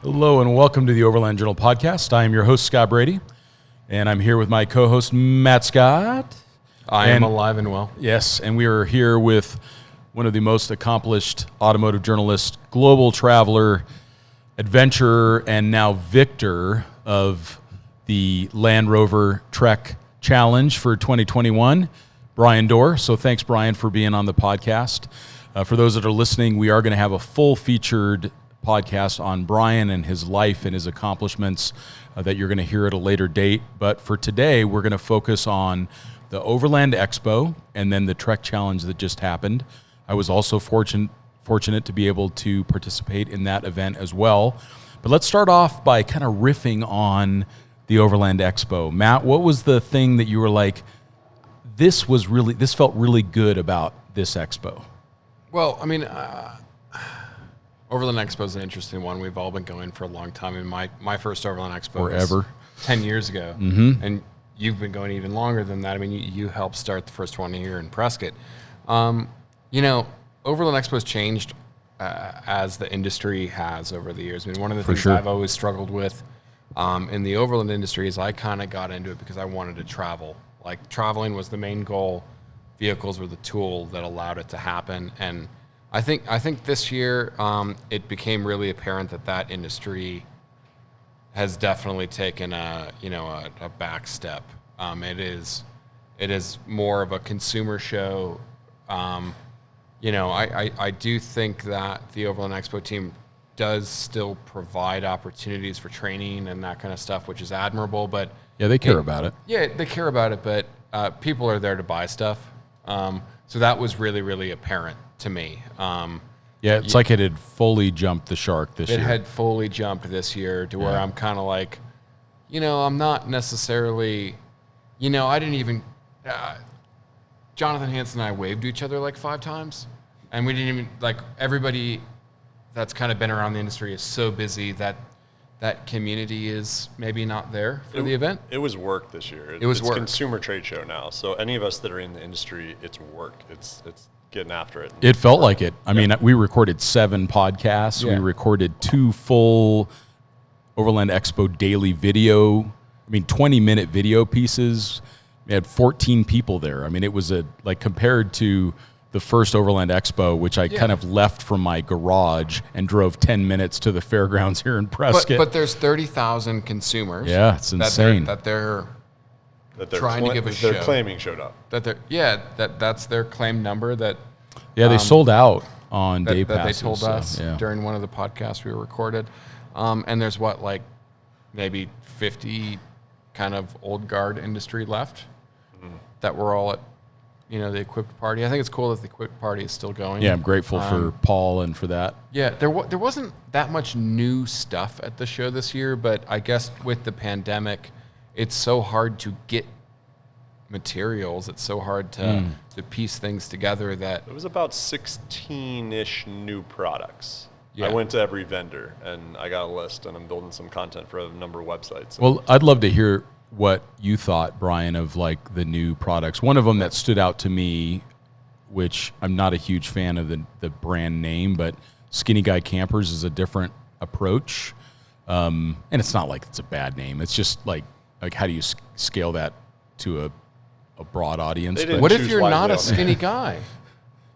Hello and welcome to the Overland Journal podcast. I am your host, Scott Brady, and I'm here with my co-host, Matt Scott. I am alive and well. Yes, and we are here with one of the most accomplished automotive journalists, global traveler, adventurer, and now victor of the Land Rover TReK Challenge for 2021, Brian Dorr. So thanks, Brian, for being on the podcast. For those that are listening, we are going to have a full featured podcast on Brian and his life and his accomplishments that you're going to hear at a later date. But for today, we're going to focus on the Overland Expo and then the TReK Challenge that just happened. I was also fortunate to be able to participate in that event as well. But let's start off by kind of riffing on the Overland Expo. Matt, what was the thing that you were like, this felt really good about this expo? Well, I mean, Overland Expo is an interesting one. We've all been going for a long time. I mean, my first Overland Expo Forever. was 10 years ago. Mm-hmm. And you've been going even longer than that. I mean, you helped start the first one here in Prescott. Overland Expo has changed as the industry has over the years. I mean, one of the things I've always struggled with in the Overland industry is I kind of got into it because I wanted to travel. Like, traveling was the main goal. Vehicles were the tool that allowed it to happen. And I think this year it became really apparent that industry has definitely taken a back step. It is more of a consumer show. I do think that the Overland Expo team does still provide opportunities for training and that kind of stuff, which is admirable. But yeah, they care about it. Yeah, they care about it, but people are there to buy stuff. So that was really, really apparent to me. It's like it had fully jumped the shark this year. It had fully jumped this year to where I'm kind of like, I'm not necessarily, I didn't even, Jonathan Hansen and I waved to each other like 5 times. And we didn't even, like, everybody that's kind of been around the industry is so busy that community is maybe not there for the event. It was work this year. It's a consumer trade show now. So any of us that are in the industry, it's work. It's getting after it. It felt like it. I mean, we recorded 7 podcasts. Yeah. We recorded 2 full Overland Expo daily video. 20-minute video pieces. We had 14 people there. I mean, it was compared to the first Overland Expo, which I kind of left from my garage and drove 10 minutes to the fairgrounds here in Prescott. But there's 30,000 consumers. Yeah, it's insane. That they're trying to give a show. They're claiming showed up. That's their claim number. They sold out on day passes. They told us during one of the podcasts we recorded. And there's maybe 50 kind of old guard industry left that were all at the equipped party. I think it's cool that the equipped party is still going. Yeah, I'm grateful for Paul and for that. Yeah, there wasn't that much new stuff at the show this year, but I guess with the pandemic, it's so hard to get materials. It's so hard to piece things together that... It was about 16-ish new products. Yeah. I went to every vendor, and I got a list, and I'm building some content for a number of websites. Well, I'd love to hear what you thought, Brian, of the new products. One of them that stood out to me, which I'm not a huge fan of the brand name, but Skinny Guy Campers is a different approach. And it's not like it's a bad name. It's just like how do you scale that to a broad audience? What if you're not a skinny guy?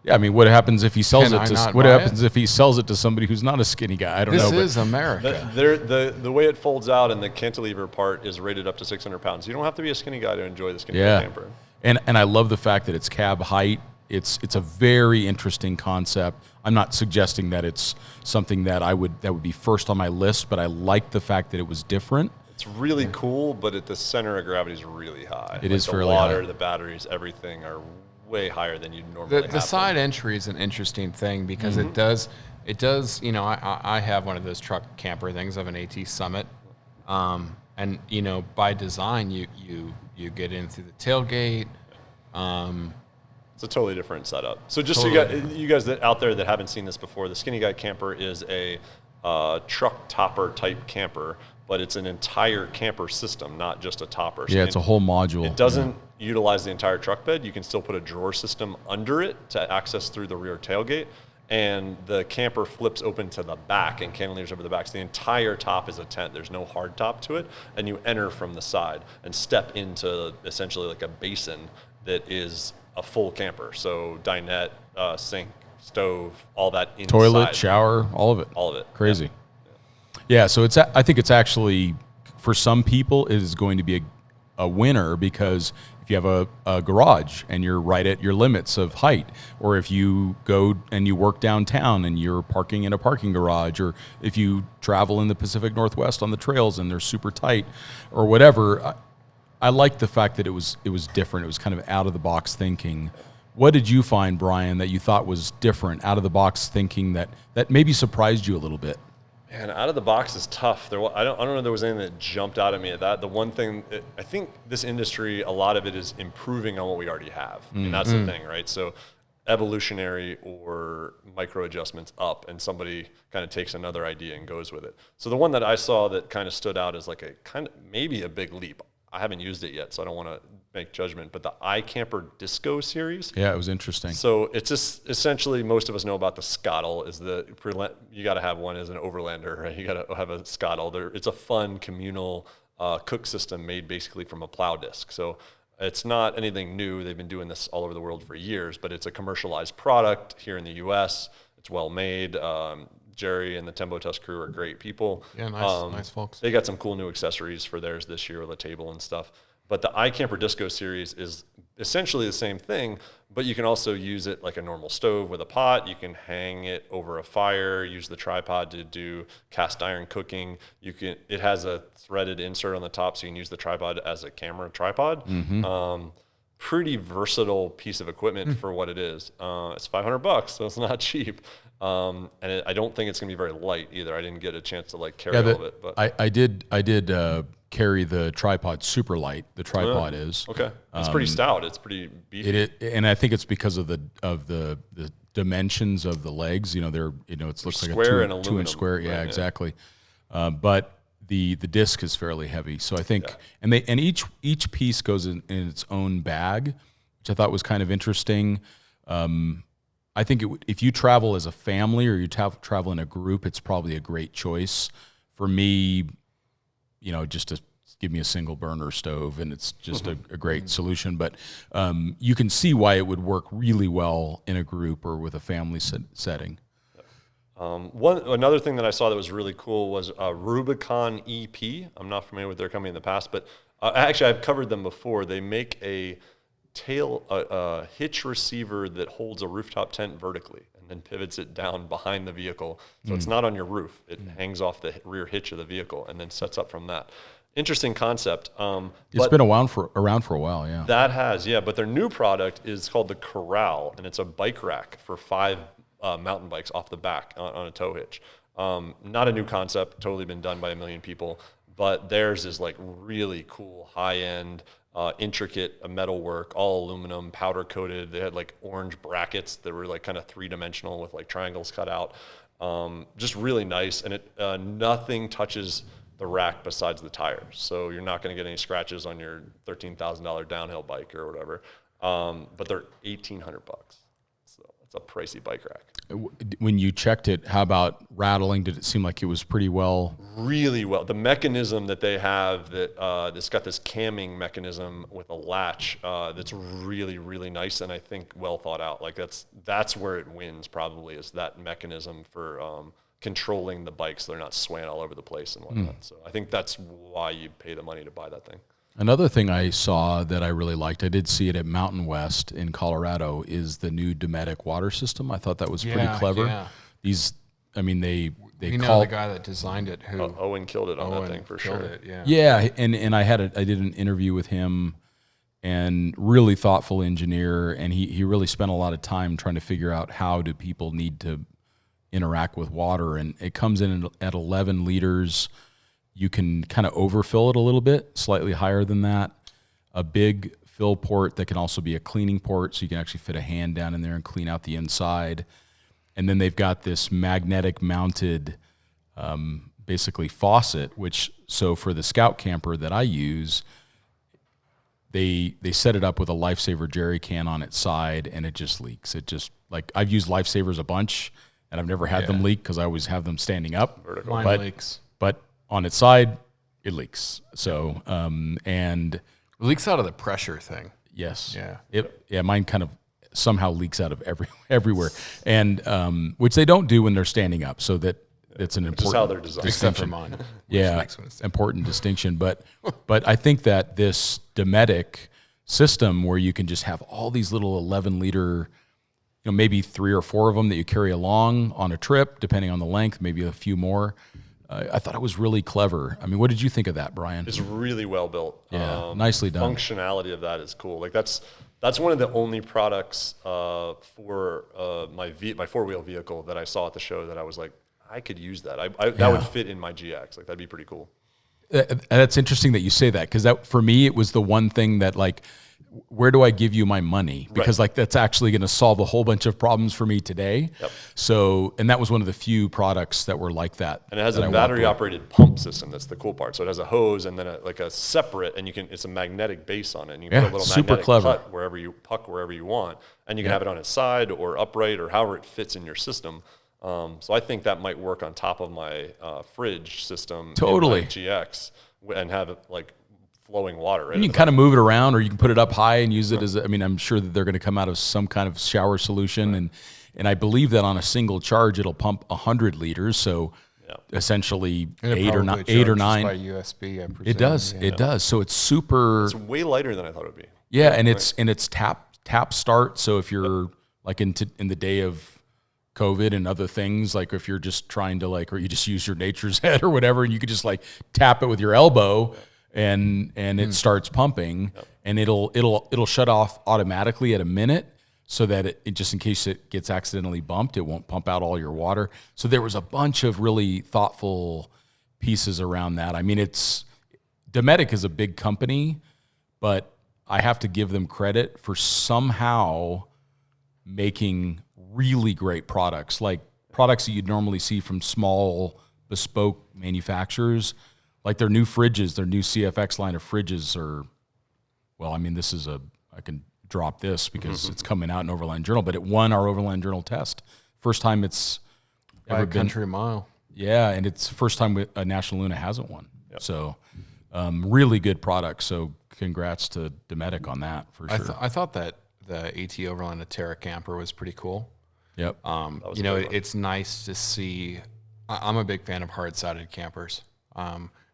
Yeah, what happens if he sells if he sells it to somebody who's not a skinny guy? I don't know. This is America. The way it folds out and the cantilever part is rated up to 600 pounds. You don't have to be a skinny guy to enjoy the Skinny Guy camper. And I love the fact that it's cab height. It's a very interesting concept. I'm not suggesting that it's something that would be first on my list, but I like the fact that it was different. It's really cool, but at the center of gravity is really high. It is fairly high. The water, high. The batteries, everything are way higher than you'd normally have. The side entry is an interesting thing because it does, I have one of those truck camper things. I have an AT Summit. And by design, you get in through the tailgate. It's a totally different setup. So just so you guys that out there that haven't seen this before, the Skinny Guy camper is a truck topper type camper, but it's an entire camper system, not just a topper. So it's a whole module. It doesn't utilize the entire truck bed. You can still put a drawer system under it to access through the rear tailgate. and the camper flips open to the back and cantilevers over the back. So the entire top is a tent. There's no hard top to it, and you enter from the side and step into essentially like a basin that is a full camper. So dinette, sink, stove, all that inside. Toilet, shower, all of it. All of it. Crazy. Yeah, so I think it's actually, for some people, it is going to be a winner, because if you have a garage and you're right at your limits of height, or if you go and you work downtown and you're parking in a parking garage, or if you travel in the Pacific Northwest on the trails and they're super tight or whatever, I like the fact that it was different. It was kind of out of the box thinking. What did you find, Brian, that you thought was different, out of the box thinking that maybe surprised you a little bit? And out of the box is tough. I don't know if there was anything that jumped out at me at that. The one thing, I think this industry, a lot of it is improving on what we already have. And that's the thing, right? So evolutionary or micro adjustments up, and somebody kind of takes another idea and goes with it. So the one that I saw that kind of stood out as like a kind of maybe a big leap. I haven't used it yet, so I don't want to make judgment, but the iCamper Disco series. Yeah, it was interesting. So it's just essentially, most of us know about the Scottle. You got to have one as an Overlander, right? You got to have a Scottle. It's a fun communal cook system made basically from a plow disc. So it's not anything new. They've been doing this all over the world for years, but it's a commercialized product here in the U.S. It's well made. Jerry and the Tembo Tusk crew are great people. Yeah, nice folks. They got some cool new accessories for theirs this year with a table and stuff. But the iCamper Disco series is essentially the same thing, but you can also use it like a normal stove with a pot. You can hang it over a fire, use the tripod to do cast iron cooking. It has a threaded insert on the top, so you can use the tripod as a camera tripod. Pretty versatile piece of equipment for what it is. It's $500, so it's not cheap. And I don't think it's going to be very light either. I didn't get a chance to like carry all of it. But I did carry the tripod super light. The tripod is okay. It's pretty stout. It's pretty beefy. And I think it's because of the dimensions of the legs. It looks like square a and 2 inch square. right, Yeah, exactly. But the disc is fairly heavy. So I think, and each piece goes in its own bag, which I thought was kind of interesting. I think if you travel as a family or you travel in a group, it's probably a great choice. For me, just to give me a single burner stove, and it's just a great solution. But you can see why it would work really well in a group or with a family setting. Another thing that I saw that was really cool was Rubicon EP. I'm not familiar with their company in the past, but actually I've covered them before. They make a hitch receiver that holds a rooftop tent vertically and then pivots it down behind the vehicle. So it's not on your roof. It hangs off the rear hitch of the vehicle and then sets up from that. Interesting concept. It's been around for a while, yeah. That has, yeah. But their new product is called the Corral, and it's a bike rack for 5 mountain bikes off the back on a tow hitch. Not a new concept, totally been done by a million people, but theirs is like really cool, high-end, intricate metalwork, all aluminum, powder coated. They had like orange brackets that were like kind of 3-dimensional with like triangles cut out. Just really nice, and it nothing touches the rack besides the tires, so you're not going to get any scratches on your $13,000 downhill bike or whatever. But they're $1,800, so it's a pricey bike rack. When you checked it, how about rattling? Did it seem like it was pretty well? Really well. The mechanism that they have, it's got this camming mechanism with a latch that's really, really nice, and I think well thought out. Like that's where it wins probably, is that mechanism for controlling the bikes so they're not swaying all over the place and whatnot. So I think that's why you pay the money to buy that thing. Another thing I saw that I really liked, I did see it at Mountain West in Colorado, is the new Dometic water system. I think that was pretty clever. Yeah. They You know call the guy that designed it. Who Owen killed it on that thing for sure. It, yeah. Yeah, and I did an interview with him, and really thoughtful engineer, and he really spent a lot of time trying to figure out how do people need to interact with water, and it comes in at 11 liters. You can kind of overfill it a little bit, slightly higher than that. A big fill port that can also be a cleaning port, so you can actually fit a hand down in there and clean out the inside. And then they've got this magnetic mounted basically faucet, so for the Scout camper that I use, they set it up with a Lifesaver jerry can on its side, and it just leaks. It just, like, I've used Lifesavers a bunch, and I've never had them leak because I always have them standing up. Vertical. Mine leaks. But on its side, it leaks. So, and... It leaks out of the pressure thing. Yes. Yeah. Mine kind of somehow leaks out of everywhere. And, which they don't do when they're standing up. So it's an important... Just how they're designed. Except for mine. Yeah, important distinction. But I think that this Dometic system where you can just have all these little 11-liter, maybe 3 or 4 of them that you carry along on a trip, depending on the length, maybe a few more. I thought it was really clever. I mean, what did you think of that, Brian? It's really well built. Yeah, nicely done. Functionality of that is cool. Like that's one of the only products for my 4-wheel vehicle that I saw at the show that I was like, I could use that. That would fit in my GX. Like that'd be pretty cool. That's interesting that you say that, because that, for me, it was the one thing that, like, where do I give you my money? Because like that's actually going to solve a whole bunch of problems for me today. Yep. So, and that was one of the few products that were like that. And it has a battery operated pump system. That's the cool part. So it has a hose and then a separate, and it's a magnetic base on it. And you can put a little magnetic cut wherever you want, and you can have it on its side or upright or however it fits in your system. So I think that might work on top of my fridge system. Totally. In my GX, and have it like flowing water. Right? You can kind of move it around, or you can put it up high and use it as, I mean, I'm sure that they're going to come out of some kind of shower solution. And I believe that on a single charge, it'll pump 100 liters. So essentially 8 or 9. By USB, I presume. It does. Yeah. It does. So it's super. It's way lighter than I thought it would be. Yeah. And it's tap start. So if you're like in the day of COVID and other things, like if you're just trying to or you just use your nature's head or whatever, and you could just like tap it with your elbow and it starts pumping, and it'll shut off automatically at a minute, so that it just in case it gets accidentally bumped, it won't pump out all your water. So there was a bunch of really thoughtful pieces around that. I mean, Dometic is a big company, but I have to give them credit for somehow making really great products, like products that you'd normally see from small bespoke manufacturers. Like their new fridges, their new CFX line of fridges are, well, I mean, I can drop this because it's coming out in Overland Journal, but it won our Overland Journal test. First time it's ever been. Country mile. Yeah, and it's the first time a National Luna hasn't won. Yep. So really good product. So congrats to Dometic on that, for sure. I thought that the AT Overland TReK camper was pretty cool. Yep. It's nice to see. I'm a big fan of hard-sided campers.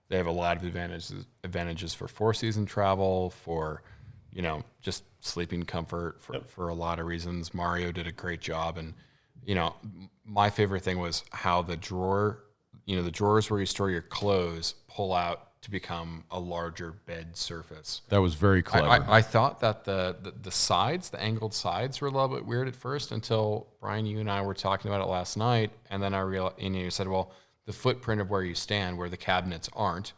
They have a lot of advantages for 4-season travel, for, just sleeping comfort, for a lot of reasons. Mario did a great job. And, my favorite thing was how the drawer, the drawers where you store your clothes pull out to become a larger bed surface. That was very clever. I thought that the sides, the angled sides, were a little bit weird at first, until Brian, you and I were talking about it last night, and then I realized, you said, well, the footprint of where you stand, where the cabinets aren't,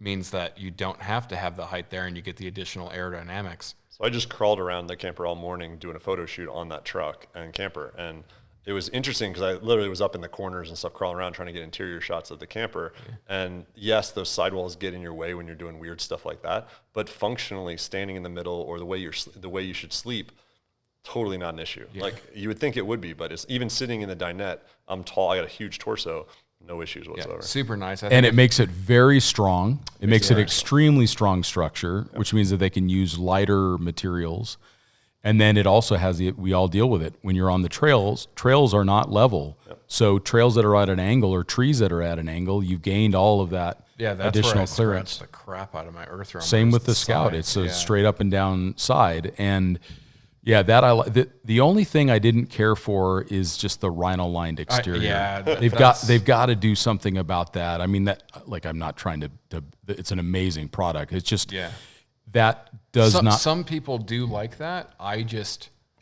means that you don't have to have the height there, and you get the additional aerodynamics. So I just crawled around the camper all morning doing a photo shoot on that truck and camper, and it was interesting because I literally was up in the corners and stuff, crawling around trying to get interior shots of the camper. Yeah. And yes, those sidewalls get in your way when you're doing weird stuff like that, but functionally standing in the middle, or the way you should sleep, totally not an issue. Yeah. Like you would think it would be, but it's even sitting in the dinette. I'm tall. I got a huge torso. No issues whatsoever. Yeah, super nice. And it makes it very strong. It makes it extremely strong structure, which means that they can use lighter materials. And then it also has we all deal with it when you're on the trails. Trails are not level. Yep. So trails that are at an angle, or trees that are at an angle, you've gained all of that additional clearance. The crap out of my earth roamer. Same with the Scout. It's a straight up and down side. And yeah, that I like. The only thing I didn't care for is just the rhino-lined exterior. They've got to do something about that. I mean, I'm not trying to. It's an amazing product. It's just that does not. Some people do like that.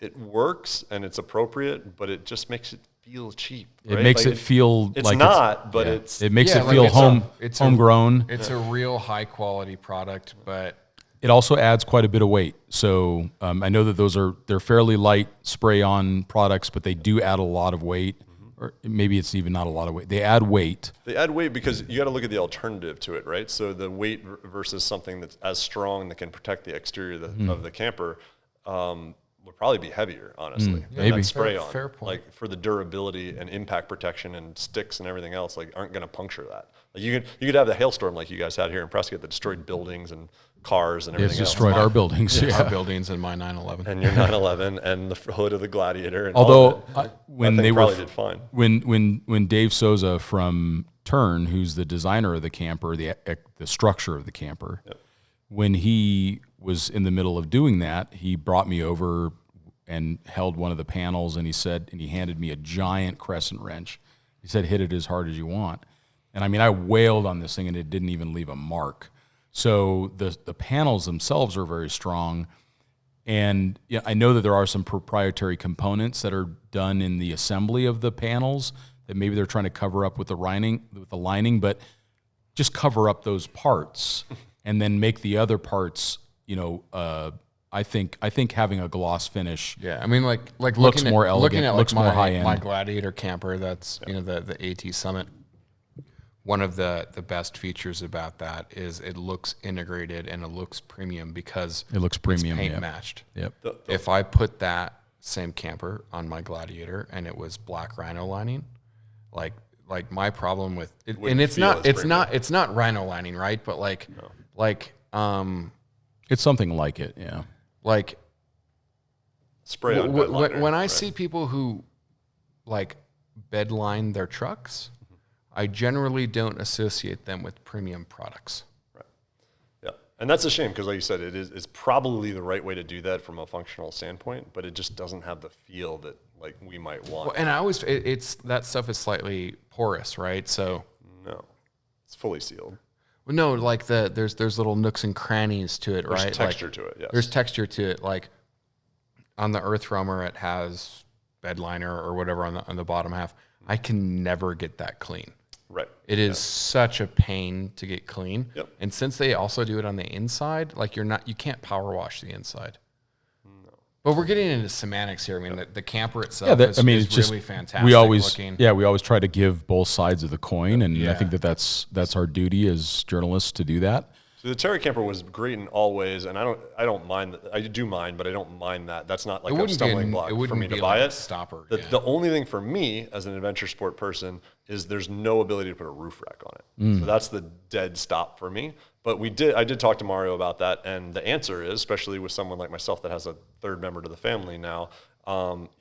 It works and it's appropriate, but it just makes it feel cheap. Right? It makes it feel it's like not, but it's. It makes it feel homegrown. It's a real high quality product, but. It also adds quite a bit of weight. So I know that they're fairly light spray-on products, but they do add a lot of weight, or maybe it's even not a lot of weight. They add weight. They add weight because you got to look at the alternative to it, right? So the weight versus something that's as strong that can protect the exterior of the camper would probably be heavier, honestly. than maybe. that spray on. Fair point. Like for the durability and impact protection and sticks and everything else, like aren't going to puncture that. Like you could have the hailstorm like you guys had here in Prescott that destroyed buildings and cars and It's everything else. destroyed our buildings. Yeah. Our buildings and my 911. And your 911 and the hood of the Gladiator. And Although all of it. when that they thing were probably did fine. when Dave Souza from TReK, who's the designer of the camper, the structure of the camper, when he was in the middle of doing that, he brought me over and held one of the panels, and he handed me a giant crescent wrench. He said, "Hit it as hard as you want." And I mean, I wailed on this thing, and it didn't even leave a mark. So the panels themselves are very strong. And yeah, I know that there are some proprietary components that are done in the assembly of the panels that maybe they're trying to cover up with the lining, but just cover up those parts and then make the other parts, I think having a gloss finish. Yeah, I mean, like looks more elegant, looking at looks like more high end. my Gladiator camper, that's the AT Summit. One of the best features about that is it looks integrated and it looks premium because It looks premium, it's paint yeah. matched. Yep. If I put that same camper on my Gladiator and it was black rhino lining, like my problem with it, and it's feel as not rhino lining, right? But It's something like it, yeah. like Spray on bed liner, when I right? see people who like bed line their trucks, I generally don't associate them with premium products. Right. Yeah. And that's a shame because, like you said, it's probably the right way to do that from a functional standpoint, but it just doesn't have the feel that like we might want. Well, and I always it's that stuff is slightly porous, right? So No, it's fully sealed. well, no, like there's little nooks and crannies to it, There's right? texture Like, to it, yes. There's texture to it. Like on the Earth Roamer, it has bed liner or whatever on the bottom half. I can never get that clean. Right. It is such a pain to get clean. Yep. And since they also do it on the inside, like you can't power wash the inside. No. But we're getting into semantics here. I mean, the camper itself is it's just really fantastic we always looking. we always try to give both sides of the coin, and I think that's our duty as journalists to do that. So the TReK camper was great in all ways, and I don't mind. I do mind, but I don't mind that. That's not like a stumbling block for me to buy it. Stopper. The only thing for me as an adventure sport person is there's no ability to put a roof rack on it. So that's the dead stop for me. But I did talk to Mario about that, and the answer is, especially with someone like myself that has a third member to the family now,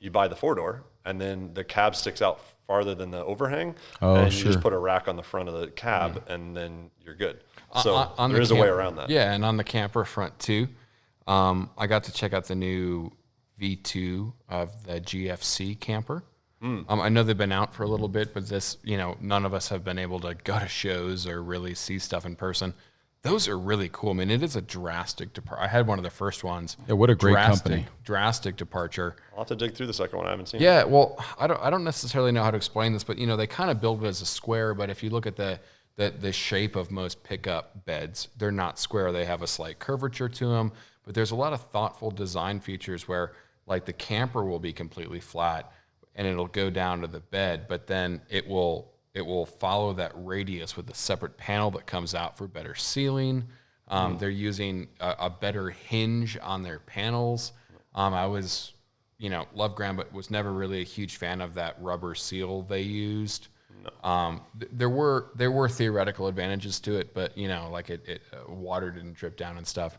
you buy the 4-door, and then the cab sticks out farther than the overhang, and you just put a rack on the front of the cab, and then you're good. So there is a way around that. Yeah, and on the camper front too, I got to check out the new V2 of the GFC camper. I know they've been out for a little bit, but this, none of us have been able to go to shows or really see stuff in person. Those are really cool. I mean, it is a drastic departure. I had one of the first ones. Yeah, what a great company. Drastic departure. I'll have to dig through the second one. I haven't seen it. Yeah, well, I don't necessarily know how to explain this, but they kind of build it as a square. But if you look at the shape of most pickup beds, they're not square. They have a slight curvature to them. But there's a lot of thoughtful design features where, like, the camper will be completely flat and it'll go down to the bed, but then it will follow that radius with a separate panel that comes out for better sealing. They're using a better hinge on their panels. I was, love Graham, but was never really a huge fan of that rubber seal they used. No. There were theoretical advantages to it, but water didn't drip down and stuff.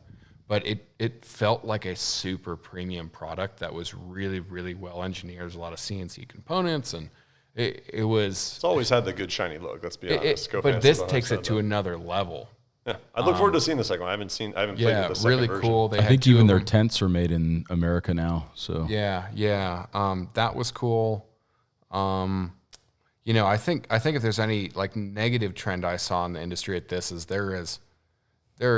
But it felt like a super premium product that was really, really well engineered. There's a lot of CNC components, and it was. It's always had the good shiny look. Let's be honest. But this takes it to another level. Yeah, I look forward to seeing the second one. I haven't played with the second really version. cool. I think even their tents are made in America now. So yeah. That was cool. I think if there's any like negative trend I saw in the industry at this is there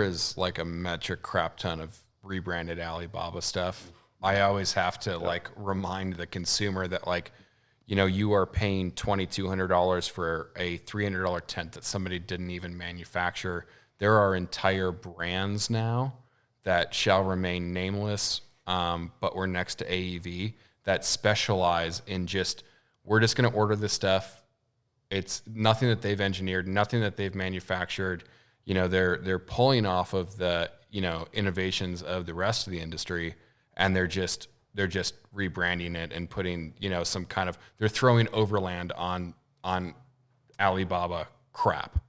is like a metric crap ton of rebranded Alibaba stuff. I always have to like remind the consumer that you are paying $2,200 for a $300 tent that somebody didn't even manufacture. There are entire brands now that shall remain nameless, but we're next to AEV that specialize in just we're just going to order this stuff. It's nothing that they've engineered, nothing that they've manufactured. You know, they're pulling off of the, you know, innovations of the rest of the industry, and they're just rebranding it and putting, you know, some kind of, they're throwing Overland on Alibaba crap.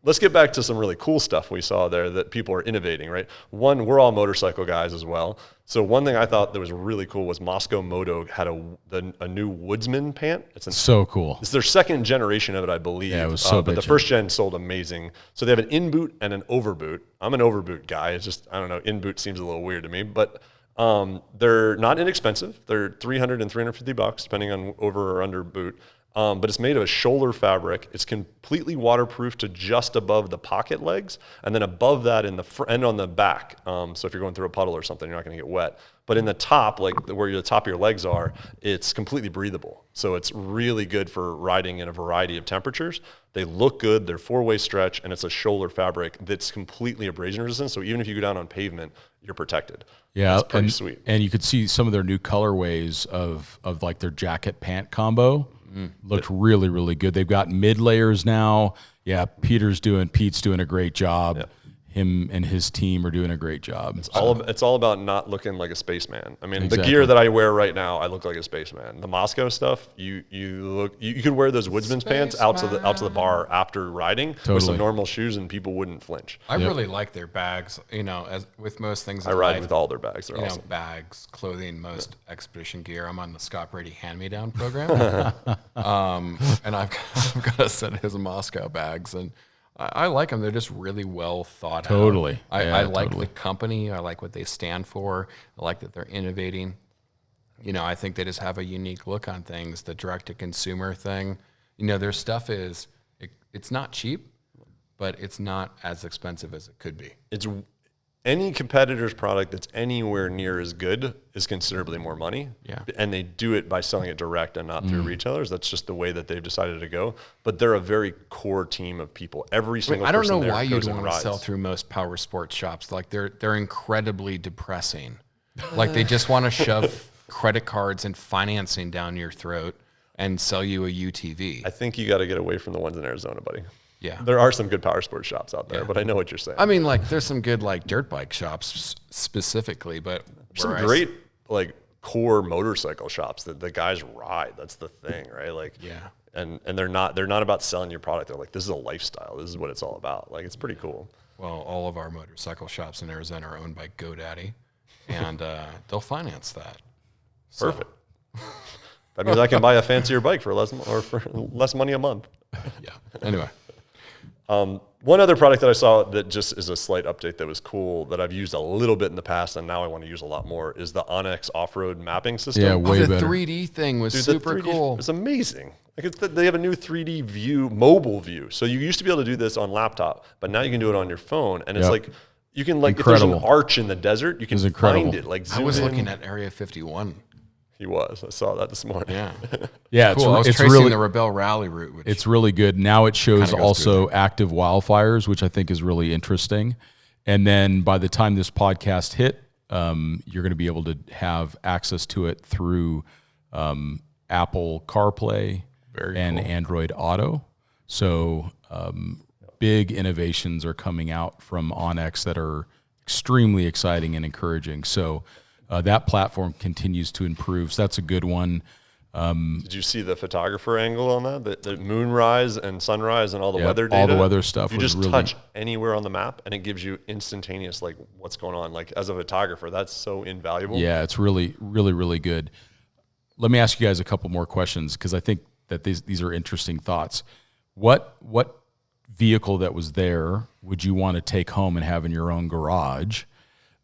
Let's get back to some really cool stuff we saw there that people are innovating, right? One, we're all motorcycle guys as well. So one thing I thought that was really cool was Moscow Moto had a new Woodsman pant. It's so cool. It's their second generation of it, I believe. Yeah, it was so but the first gen sold amazing. So they have an in boot and an over boot. I'm an over boot guy. It's just, I don't know, in boot seems a little weird to me, but they're not inexpensive. They're $300 and $350 depending on over or under boot. But it's made of a shoulder fabric. It's completely waterproof to just above the pocket legs, and then above that in the front and on the back. So if you're going through a puddle or something, you're not going to get wet. But in the top, like where the top of your legs are, it's completely breathable. So it's really good for riding in a variety of temperatures. They look good. They're 4-way stretch, and it's a shoulder fabric that's completely abrasion resistant. So even if you go down on pavement, you're protected. Yeah, it's pretty sweet. And you could see some of their new colorways of like their jacket pant combo. Looked really, really good. They've got mid layers now. Yeah, Pete's doing a great job. Yep. Him and his team are doing a great job. It's all about not looking like a spaceman. I mean, The gear that I wear right now, I look like a spaceman. The Moscow stuff, you could wear those Woodsman's pants out to the bar after riding with some normal shoes, and people wouldn't flinch. I really like their bags. You know, as with most things, I ride with all their bags. They're awesome. Bags, clothing, most expedition gear. I'm on the Scott Brady hand-me-down program, and I've got a set of his Moscow bags, and I like them. They're just really well thought out. Totally. I like the company. I like what they stand for. I like that they're innovating. You know, I think they just have a unique look on things. The direct-to-consumer thing. You know, their stuff it's not cheap, but it's not as expensive as it could be. It's any competitor's product that's anywhere near as good is considerably more money. Yeah. And they do it by selling it direct and not through retailers. That's just the way that they've decided to go. But they're a very core team of people. Every single person I don't know there why you'd goes and want to rides. sell through most power sports shops. Like they're incredibly depressing. Like they just want to shove credit cards and financing down your throat and sell you a UTV. I think you got to get away from the ones in Arizona, buddy. Yeah. There are some good power sports shops out there, but I know what you're saying. I mean, like, there's some good, like, dirt bike shops specifically, but some great, like, core motorcycle shops that the guys ride. That's the thing, right? Like, yeah. And they're not about selling your product. They're like, this is a lifestyle. This is what it's all about. Like, it's pretty cool. Well, all of our motorcycle shops in Arizona are owned by GoDaddy, and they'll finance that. Perfect. That means I can buy a fancier bike for less money a month. Yeah. Anyway. One other product that I saw that just is a slight update that was cool that I've used a little bit in the past and now I want to use a lot more is the Onyx off-road mapping system. Yeah, way the better. 3D thing was Dude, super cool. It's amazing. Like they have a new 3D view, mobile view. So you used to be able to do this on laptop, but now you can do it on your phone. And it's like you can if there's an arch in the desert, you can find it. Like I was looking at Area 51. He was. I saw that this morning. Yeah. Yeah, cool. I was it's tracing really the Rebel Rally route. Which it's really good. Now it shows goes also active wildfires, which I think is really interesting. And then by the time this podcast hit, you're going to be able to have access to it through Apple CarPlay and Android Auto. So big innovations are coming out from Onyx that are extremely exciting and encouraging. So that platform continues to improve. So that's a good one. Did you see the photographer angle on that? The moonrise and sunrise and all the weather data? All the weather stuff. You just touch anywhere on the map and it gives you instantaneous, like, what's going on. Like, as a photographer, that's so invaluable. Yeah, it's really, really, really good. Let me ask you guys a couple more questions because I think that these are interesting thoughts. What vehicle that was there would you want to take home and have in your own garage?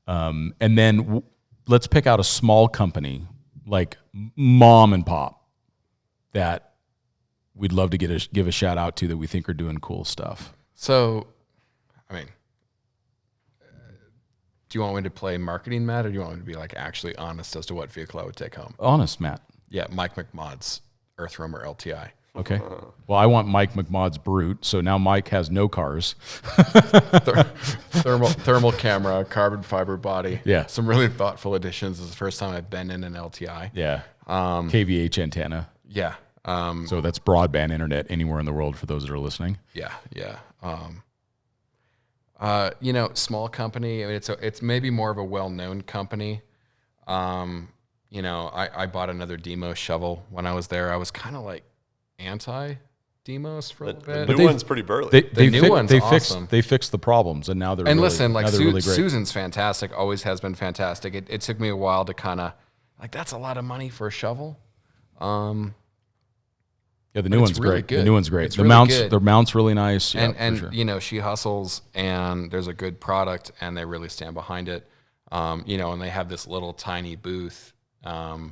And then let's pick out a small company like mom and pop that we'd love to give a shout out to that we think are doing cool stuff. So, I mean, do you want me to play marketing, Matt, or do you want me to be like actually honest as to what vehicle I would take home? Honest, Matt. Yeah, Mike McMod's Earth Roamer LTI. Okay. Well, I want Mike McMod's Brute, so now Mike has no cars. Thermal camera, carbon fiber body. Yeah. Some really thoughtful additions. This is the first time I've been in an LTI. Yeah. KVH antenna. Yeah. So that's broadband internet anywhere in the world for those that are listening. Yeah. Small company. I mean, it's maybe more of a well-known company. I bought another Demos shovel when I was there. I was kind of like anti-Demos for a little bit. The new one's pretty burly. The new one's awesome. They fixed the problems, and now they're and really, listen, like really great. Susan's fantastic. Always has been fantastic. It took me a while to kind of like that's a lot of money for a shovel. Yeah, the new one's really great. good. The new one's great. It's The really mounts, good. the mount's really nice. Yeah, and for sure. she hustles, and there's a good product, and they really stand behind it. And they have this little tiny booth. That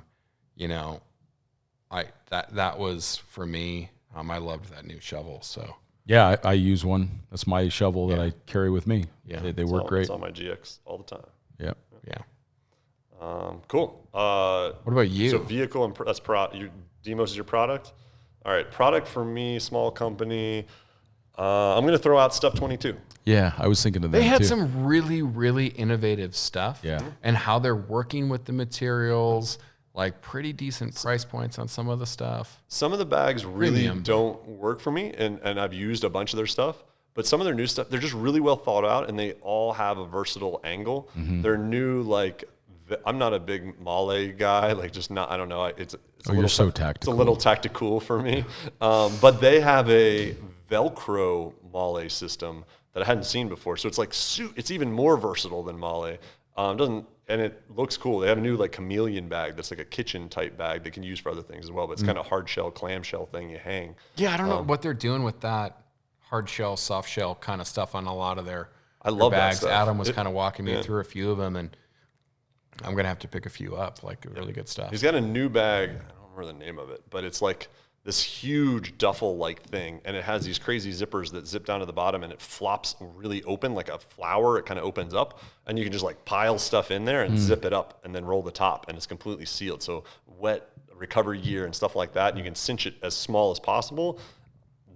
was for me. I loved that new shovel. So Yeah, I use one. That's my shovel that I carry with me. Yeah. They work great. It's on my GX all the time. Yeah. Cool. What about you? So vehicle and Demos is your product. All right, product for me, small company. I'm going to throw out Step 22. Yeah, I was thinking of that They had too. some really, really innovative stuff. Yeah. And how they're working with the materials, like pretty decent price points on some of the stuff. Some of the bags really Premium. don't work for me, and I've used a bunch of their stuff. But some of their new stuff, they're just really well thought out, and they all have a versatile angle. They're new, like, I'm not a big Male guy, like just not, I don't know. It's You're so tactical. It's a little tactical for me. But they have a Velcro Male system that I hadn't seen before. So it's like, it's even more versatile than Male. And it looks cool. They have a new like chameleon bag that's like a kitchen type bag they can use for other things as well. But it's kind of hard shell, clamshell thing you hang. Yeah, I don't know what they're doing with that hard shell, soft shell kind of stuff on a lot of their love that bags. stuff. Adam was kind of walking me through a few of them, and I'm going to have to pick a few up, like really good stuff. He's got a new bag. I don't remember the name of it, but it's like this huge duffel-like thing, and it has these crazy zippers that zip down to the bottom, and it flops really open like a flower. It kind of opens up, and you can just like pile stuff in there and zip it up, and then roll the top, and it's completely sealed. So wet recovery gear and stuff like that, and you can cinch it as small as possible.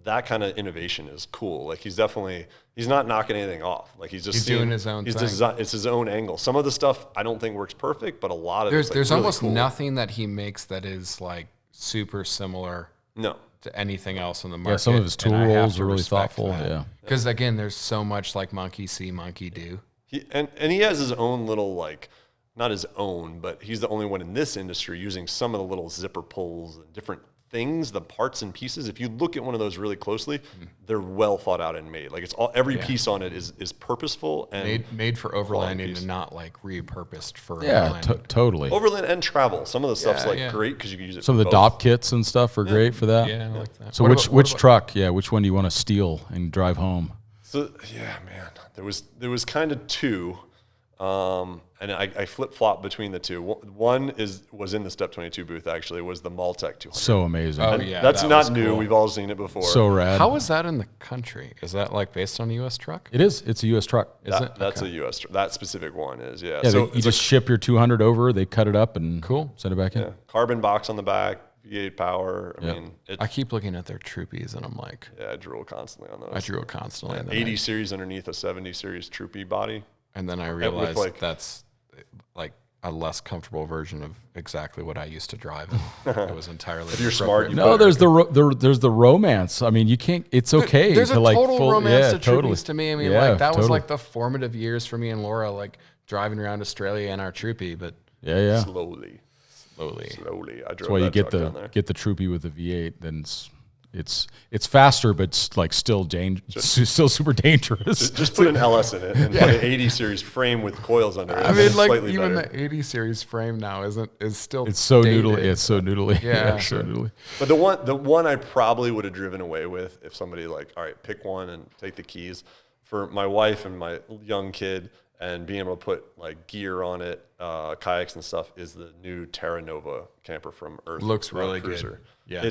That kind of innovation is cool. Like he's not knocking anything off. Like he's doing his own thing. It's his own angle. Some of the stuff I don't think works perfect, but a lot of there's it's really almost cool. nothing that he makes that is like super similar No. to anything else in the market. Yeah, some of his and I have tools to are really respect thoughtful. that. Yeah. Because again, there's so much like monkey see, monkey do. He has his own little like, not his own, but he's the only one in this industry using some of the little zipper pulls and different things, the parts and pieces. If you look at one of those really closely, they're well thought out and made. Like it's all every piece on it is purposeful and Made for overlanding piece. and not like repurposed for Yeah, overlanding. totally. overland and travel. Some of the stuff's Yeah. great because you can use it. Some for of the both. DOP kits and stuff are great for that. Yeah, I like that. So What which about- truck? Yeah, which one do you want to steal and drive home? So yeah, man, there was kind of two, and I flip flop between the two. One was in the Step 22 booth actually. Was the Maltec 200. So amazing. Oh, yeah, That's that not was new. cool. We've all seen it before. So rad. How is that in the country? Is that like based on a U.S. truck? It is. It's a U.S. truck. Is it? That's a U.S. That specific one is Yeah, So you it's just ship your 200 over. They cut it up and Cool. send it back in. a carbon box on the back, V8 power. I mean, I keep looking at their Troopies and I'm like, I drool constantly on those. I drew it constantly. And then 80 series underneath a 70 series Troopy body. and then I realized like- that's like a less comfortable version of exactly what I used to drive. And it was entirely. If you're smart, you No, there's there's the romance. I mean, you can't. It's okay. There's to a like total romance to totally. Troopies to me. I mean, Yeah, like that was totally. like the formative years for me and Laura, like driving around Australia in our Troopy, but Yeah. Slowly. slowly. I drove That's why you that get truck down there. the Troopy with the V8. Then it's faster, but like still still super dangerous. Just put an LS in it and put an 80 series frame with coils under it. I mean, like slightly even better. the 80 series frame now is still It's so dated. noodly. It's so noodly. Yeah. so noodly. But the one I probably would have driven away with if somebody like, all right, pick one and take the keys. For my wife and my young kid and being able to put like gear on it, kayaks and stuff, is the new Terra Nova camper from Earth. Looks Rock really Cruiser. good. Yeah.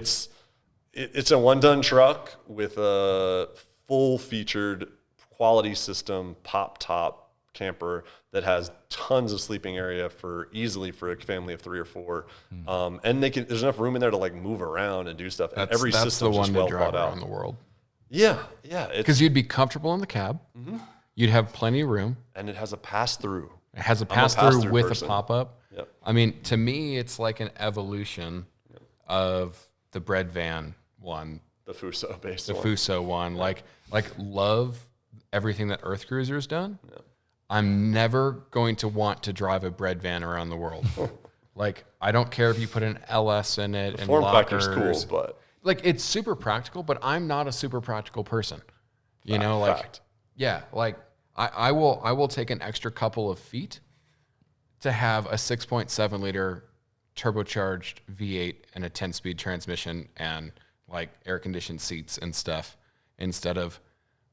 It's a one-ton truck with a full-featured quality system pop top camper that has tons of sleeping area easily for a family of 3 or 4, and there's enough room in there to like move around and do stuff. And every that's the system's one just to well drive thought out. around the world Yeah, because you'd be comfortable in the cab. You'd have plenty of room. and it has a pass-through. It has a I'm a pass-through pass-through with person. a pop-up. Yep. I mean, to me, it's like an evolution of the bread van one, The Fuso based the one. Fuso one. Like love everything that Earth Cruiser's done. Yeah. I'm never going to want to drive a bread van around the world. Like, I don't care if you put an LS in it and Form lockers. factor's cool, but Like, it's super practical, but I'm not a super practical person. You know, like, fact. yeah, like I will take an extra couple of feet to have a 6.7 liter turbocharged V8 and a 10-speed transmission and like air conditioned seats and stuff instead of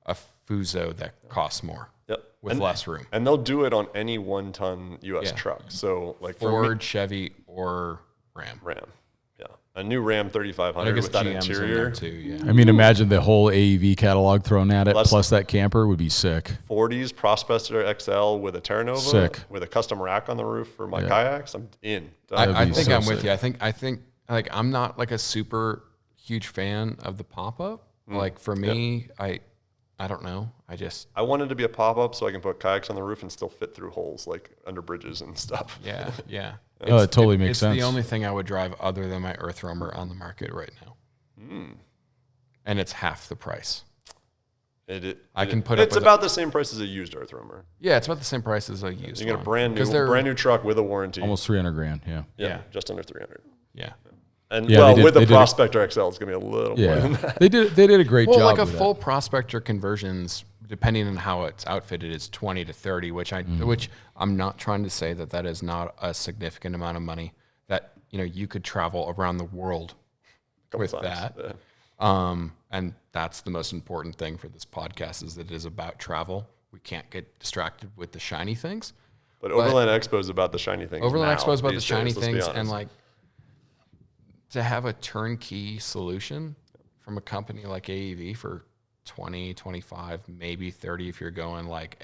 a Fuso that costs more. Yep. With less room. And they'll do it on any 1-ton U.S. truck. So like Ford, Chevy, or Ram. Yeah. A new Ram 3500 I guess with that GM's in interior. there too, yeah. I mean, imagine the whole AEV catalog thrown at it, Less- plus that camper would be sick. 40s Prospector XL with a Terra Nova. Sick. With a custom rack on the roof for my kayaks. I'm in. I be think so I'm with sick. you. I think like I'm not like a super huge fan of the pop-up. Like for me, I don't know. I wanted to be a pop-up so I can put kayaks on the roof and still fit through holes like under bridges and stuff. Yeah. Oh, it totally makes sense. It's the only thing I would drive other than my Earth Roamer on the market right now. And it's half the price. I can put up It's with about the same price as a used Earth Roamer. Yeah, it's about the same price as a used You get a one. brand 'Cause they're- new truck with a warranty. Almost 300 grand. Yeah. Yeah. Just under 300. Yeah. And Yeah, well, they with the did it- Prospector XL, it's gonna be a little more than Yeah. that. They did a great Well, job. like a with full that. Prospector conversions, depending on how it's outfitted, is 20 to 30, which I'm not trying to say that is not a significant amount of money that you could travel around the world with times, that. yeah. And that's the most important thing for this podcast is that it is about travel. We can't get distracted with the shiny things. But Overland Expo is about the shiny things. Overland now, Expo is about the these shiny days, let's be things, and honest. like to have a turnkey solution from a company like AEV for 20, 25, maybe 30 if you're going like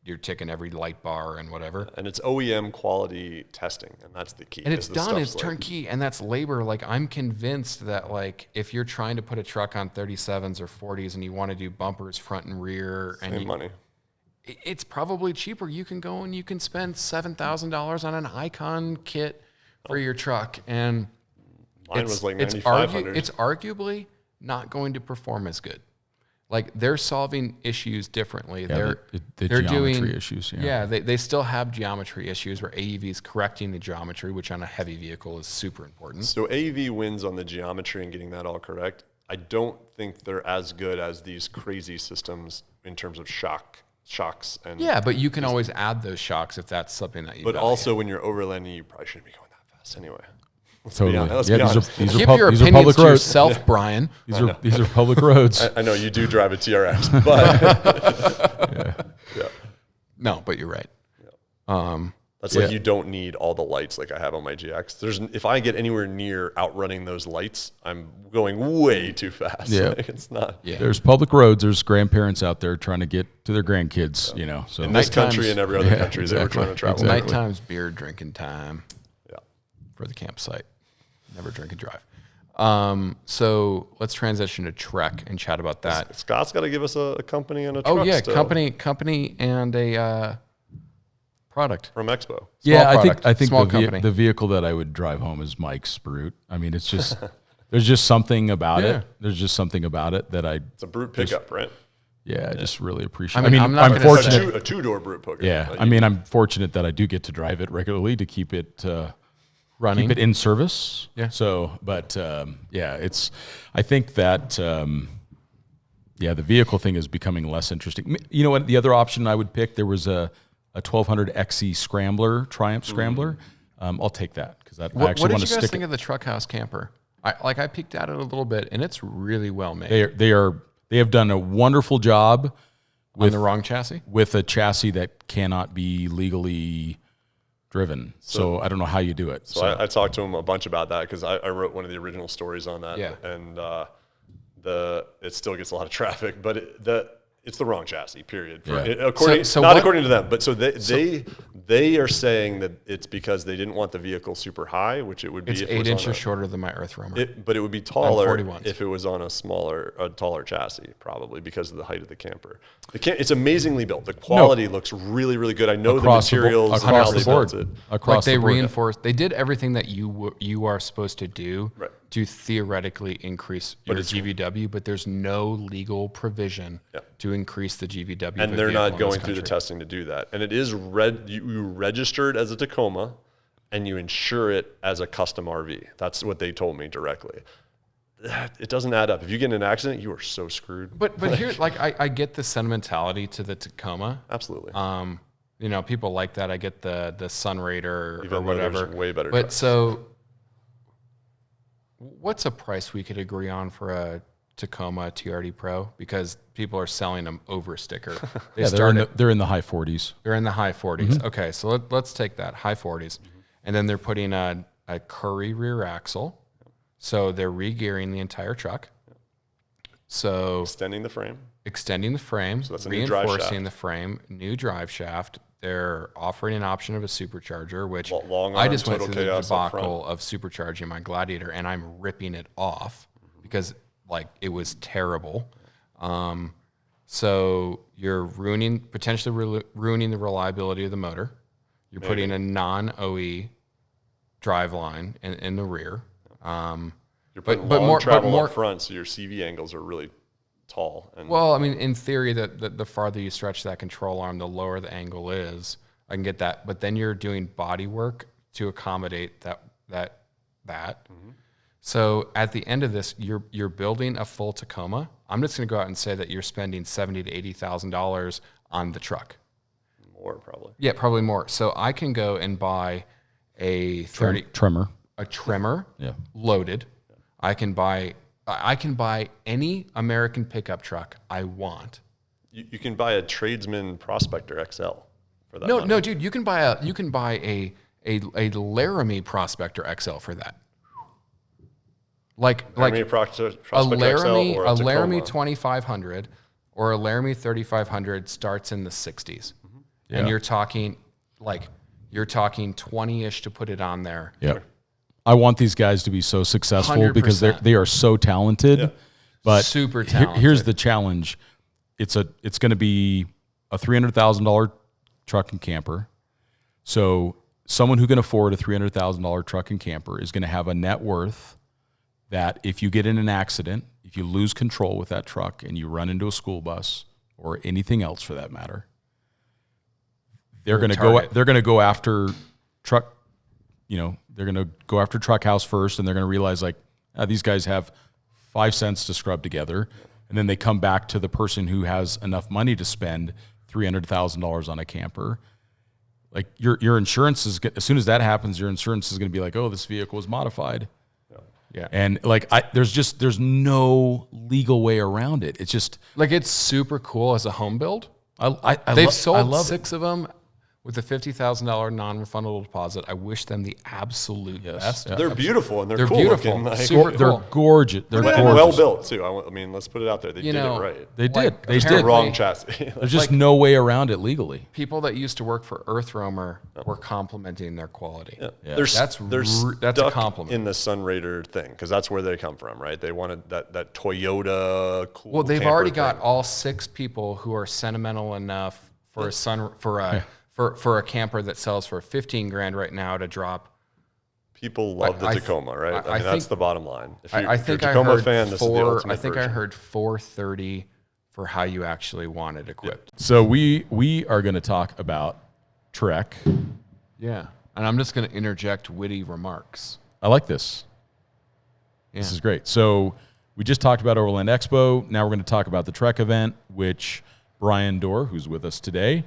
you're ticking every light bar and whatever. And it's OEM quality testing, and that's the key. And it's is the done, stuff's it's like- turnkey, and that's labor. Like I'm convinced that like if you're trying to put a truck on 37s or 40s and you want to do bumpers front and rear Same money. it's probably cheaper. You can go and you can spend $7,000 on an Icon kit for your truck, and Mine was like 9,500. it's arguably not going to perform as good. Like they're solving issues differently. Yeah, the they're geometry doing issues. Yeah, they still have geometry issues where AEV is correcting the geometry, which on a heavy vehicle is super important. So AEV wins on the geometry and getting that all correct. I don't think they're as good as these crazy systems in terms of shocks and. Yeah, but you can always add those shocks if that's something that you. But value. also when you're overlanding, you probably shouldn't be going that fast anyway. Totally. Let's Yeah, be these honest. are keep pub- your these are opinions public to roads. yourself, Brian. These are public roads. I know you do drive a TRX, but No, but you're right. that's like you don't need all the lights like I have on my GX. If I get anywhere near outrunning those lights, I'm going way too fast. Yeah. Like, it's not. Yeah. There's public roads. There's grandparents out there trying to get to their grandkids. So In this country Nighttimes- and every other country, they were exactly. trying to travel. Exactly. everywhere. Nighttime's beer drinking time Yeah. for the campsite. Never drink and drive. So let's transition to TReK and chat about that. Scott's got to give us a company and a truck Oh yeah, still company and a product. from Expo. Yeah, product, I think small the, company. the vehicle that I would drive home is Mike's Brute. I mean, it's just there's just something about Yeah. it. There's just something about it that I It's a Brute pickup, right? I just really appreciate. I I mean, mean, I'm not I'm gonna fortunate. A two-door Brute pickup. Yeah, Like, I mean, I'm fortunate that I do get to drive it regularly to keep it Running. keep it in service. Yeah. So, but it's. I think that the vehicle thing is becoming less interesting. You know what? The other option I would pick, there was a 1200 XE Scrambler, Triumph Scrambler. I'll take that because I What actually did want you to guys stick think it. of the truck house camper? I peeked at it a little bit, and it's really well made. They have done a wonderful job On the wrong chassis. with a chassis that cannot be legally driven. So I don't know how you do it. So I talked to him a bunch about that because I wrote one of the original stories on that. Yeah. And it still gets a lot of traffic, but It's the wrong chassis, period. Yeah. According to them, but they are saying that it's because they didn't want the vehicle super high, which it would be. It's if 8 it was inches shorter than my Earth Roamer. but it would be taller 41. if it was on a taller chassis, probably because of the height of the camper. It's amazingly built. The quality looks really, really good. I know Across the materials across and the how board. they built it. Across like they the board. reinforced, they did everything that you are supposed to do Right. to theoretically increase your GVW, but there's no legal provision to increase the GVW. And they're not going through the testing to do that. And it is you registered as a Tacoma, and you insure it as a custom RV. That's what they told me directly. It doesn't add up. If you get in an accident, you are so screwed. But here, like I get the sentimentality to the Tacoma. Absolutely. You know, people like that. I get the Sunraider Even or though whatever. there's way better But trucks. so, what's a price we could agree on for a Tacoma TRD Pro? Because people are selling them over sticker. They're in the high 40s. They're in the high 40s. Okay, so let's take that, high 40s. And then they're putting a Curry rear axle. So they're re-gearing the entire truck. So Extending the frame. So that's a new drive reinforcing shaft. the frame, new drive shaft. They're offering an option of a supercharger, which Long I arm, just went total through the chaos up front. debacle of supercharging my Gladiator, and I'm ripping it off because like it was terrible. So you're potentially ruining the reliability of the motor. You're putting a non-OE driveline in the rear. You're putting but long more- travel but more- up front, so your CV angles are really tall. And Well, I mean, in theory, that the farther you stretch that control arm, the lower the angle is. I can get that, but then you're doing body work to accommodate that. So at the end of this, you're building a full Tacoma. I'm just going to go out and say that you're spending $70,000 to $80,000 on the truck. more probably. Yeah, probably more. So I can go and buy a Trimmer. a trimmer, Yeah. loaded. I can buy any American pickup truck I want. You can buy a Tradesman Prospector XL for that. No, money. no, dude, you can buy a Laramie Prospector XL for that. Like Laramie a Prospector Laramie, XL or a Tacoma. Laramie 2500 or a Laramie 3500 starts in the 60s, and Yeah. you're talking 20-ish to put it on there. Yeah. I want these guys to be so successful because 100%. they are so talented. Yeah. But Super here's talented. the challenge. It's going to be a $300,000 truck and camper. So someone who can afford a $300,000 truck and camper is going to have a net worth that if you get in an accident, if you lose control with that truck and you run into a school bus or anything else for that matter, they're going to go after truck, they're going to go after Truck House first, and they're going to realize these guys have 5 cents to scrub together. And then they come back to the person who has enough money to spend $300,000 on a camper. Like your insurance as soon as that happens, your insurance is going to be like, oh, this vehicle was modified. Yeah. And there's no legal way around it. It's just It's super cool as a home build. they've Sold 6 of them with a $50,000 non-refundable deposit. I wish them the absolute best. Yeah. They're beautiful and they're cool beautiful. looking. Super They're cool. gorgeous. They're And gorgeous. well built too. I mean, let's put it out there. They did it right. They did. Like, They The did. wrong chassis. There's just no way around it legally. People that used to work for Earth Roamer were complimenting their quality. Yeah. They're that's a stuck compliment. in the Sunraider thing because that's where they come from, right? They wanted that Toyota cool. Well, they've camper already thing. got all 6 people who are sentimental enough for for a camper that sells for $15,000 right now to drop. People love the Tacoma, right? I mean, that's the bottom line. If you're, I if you're think a I Tacoma heard fan, this is the ultimate I think I version. heard $430 for how you actually want it equipped. So we are going to talk about TReK. Yeah, and I'm just going to interject witty remarks. I like this. Yeah. This is great. So we just talked about Overland Expo. Now we're going to talk about the TReK event, which Brian Dorr, who's with us today,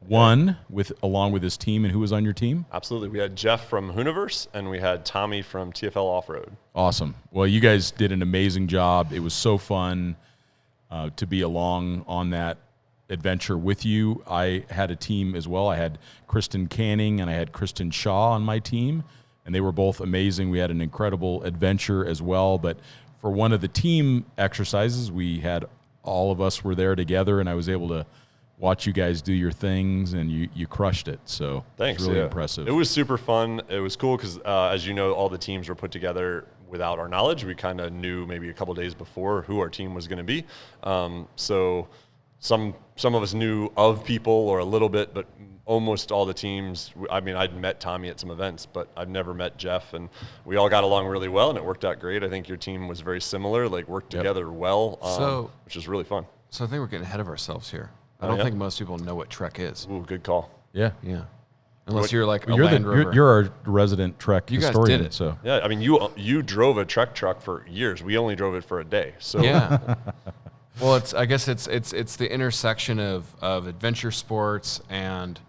won along with his team. And who was on your team? Absolutely. We had Jeff from Hooniverse, and we had Tommy from TFL Off-Road. Awesome. Well, you guys did an amazing job. It was so fun to be along on that adventure with you. I had a team as well. I had Kristen Canning and I had Kristen Shaw on my team, and they were both amazing. We had an incredible adventure as well. But for one of the team exercises, we had all of us were there together, and I was able to watch you guys do your things, and you crushed it. So thanks. It's really impressive. It was super fun. It was cool because, as you know, all the teams were put together without our knowledge. We kind of knew maybe a couple days before who our team was going to be. So some of us knew of people or a little bit, but almost all the teams, I mean, I'd met Tommy at some events, but I've never met Jeff, and we all got along really well, and it worked out great. I think your team was very similar, like worked together well, which is really fun. So I think we're getting ahead of ourselves here. I don't think most people know what TReK is. Ooh, good call. Yeah. Unless you're like you're Land Rover. You're our resident TReK You guys historian. did it. So Yeah, I mean, you drove a TReK truck for years. We only drove it for a day. So Yeah. Well, I guess it's the intersection of adventure sports and,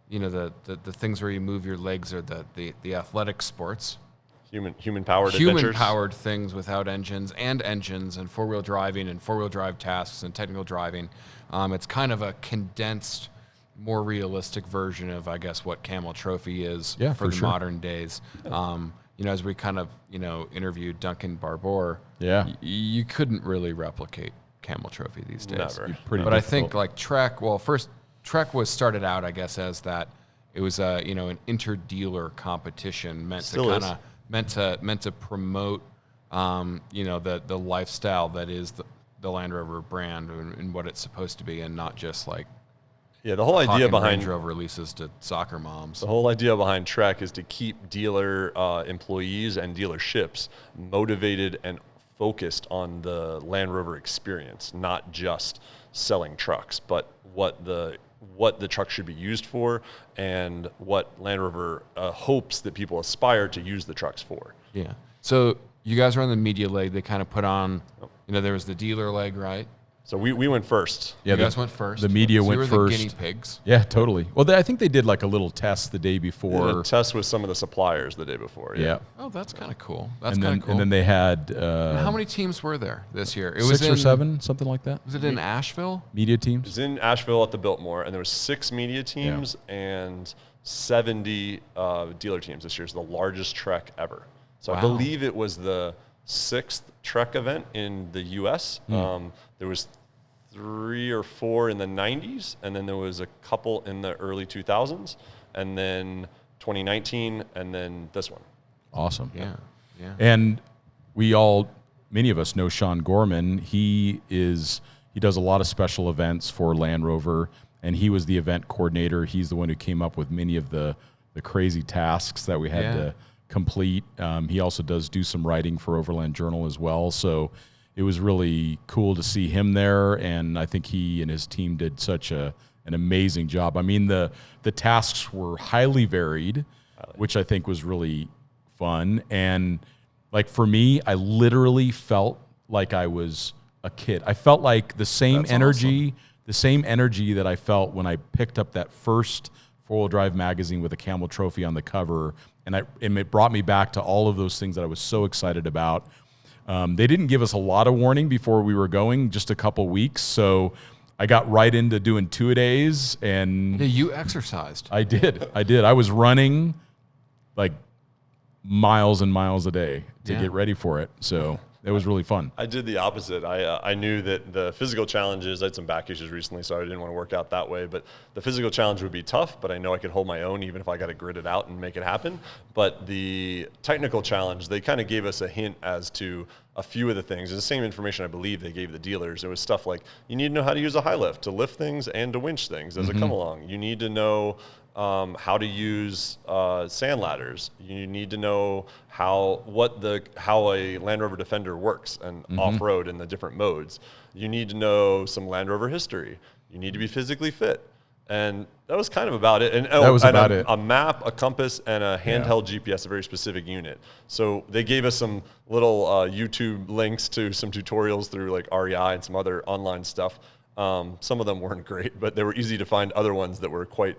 you know, the things where you move your legs, or the athletic sports. human powered adventures. Human powered things without engines, and 4-wheel driving and 4-wheel drive tasks and technical driving. It's kind of a condensed, more realistic version of, I guess, what Camel Trophy is for the modern days. You know, as we kind of, you know, interviewed Duncan Barbour, you couldn't really replicate Camel Trophy these days. Never. But I think like TReK, well, first TReK was started out, I guess, as that it was you know, an inter-dealer competition meant to promote you know, the lifestyle that is the Land Rover brand and what it's supposed to be, and not just like the whole idea behind Range Rover releases to soccer moms. The whole idea behind TReK is to keep dealer employees and dealerships motivated and focused on the Land Rover experience, not just selling trucks, but what the truck should be used for, and what Land Rover hopes that people aspire to use the trucks for. Yeah. So you guys are on the media leg. They kind of put on, you know, there was the dealer leg, right? So we went first. Yeah, you guys went first. The media so went you were first. The guinea pigs. Yeah, totally. Well, I think they did like a little test the day before. Test with some of the suppliers the day before. Yeah. Oh, that's kind of cool. That's kind of cool. And then they had how many teams were there this year? It 6 was or 7, something like that. Was it in Asheville? Media It teams. was in Asheville at the Biltmore, and there was 6 media teams and 70 dealer teams this year. It's the largest TReK ever. So I believe it was the 6th TReK event in the U.S. There was 3 or 4 in the 90s, and then there was a couple in the early 2000s, and then 2019, and then this one. Awesome. Yeah. And many of us know Sean Gorman. He does a lot of special events for Land Rover, and he was the event coordinator. He's the one who came up with many of the crazy tasks that we had to complete. He also does some writing for Overland Journal as well. So it was really cool to see him there, and I think he and his team did such an amazing job. I mean, the tasks were highly varied, which I think was really fun. And like for me, I literally felt like I was a kid. I felt like the same energy that I felt when I picked up that first 4-wheel drive magazine with a Camel Trophy on the cover, and it brought me back to all of those things that I was so excited about. They didn't give us a lot of warning before we were going, just a couple weeks. So I got right into doing 2-a-days, and you exercised. I did. I was running like miles and miles a day to get ready for it. So it was really fun. I did the opposite. I knew that the physical challenges, I had some back issues recently, so I didn't want to work out that way. But the physical challenge would be tough, but I know I could hold my own even if I got to grit it out and make it happen. But the technical challenge, they kind of gave us a hint as to a few of the things. It's the same information I believe they gave the dealers. It was stuff like, you need to know how to use a high lift to lift things and to winch things as they come along. You need to know how to use sand ladders. You need to know how a Land Rover Defender works and off-road in the different modes. You need to know some Land Rover history. You need to be physically fit. And that was kind of about it. And that was about it. A map, a compass, and a handheld GPS, a very specific unit. So they gave us some little YouTube links to some tutorials through like REI and some other online stuff. Some of them weren't great, but they were easy to find other ones that were quite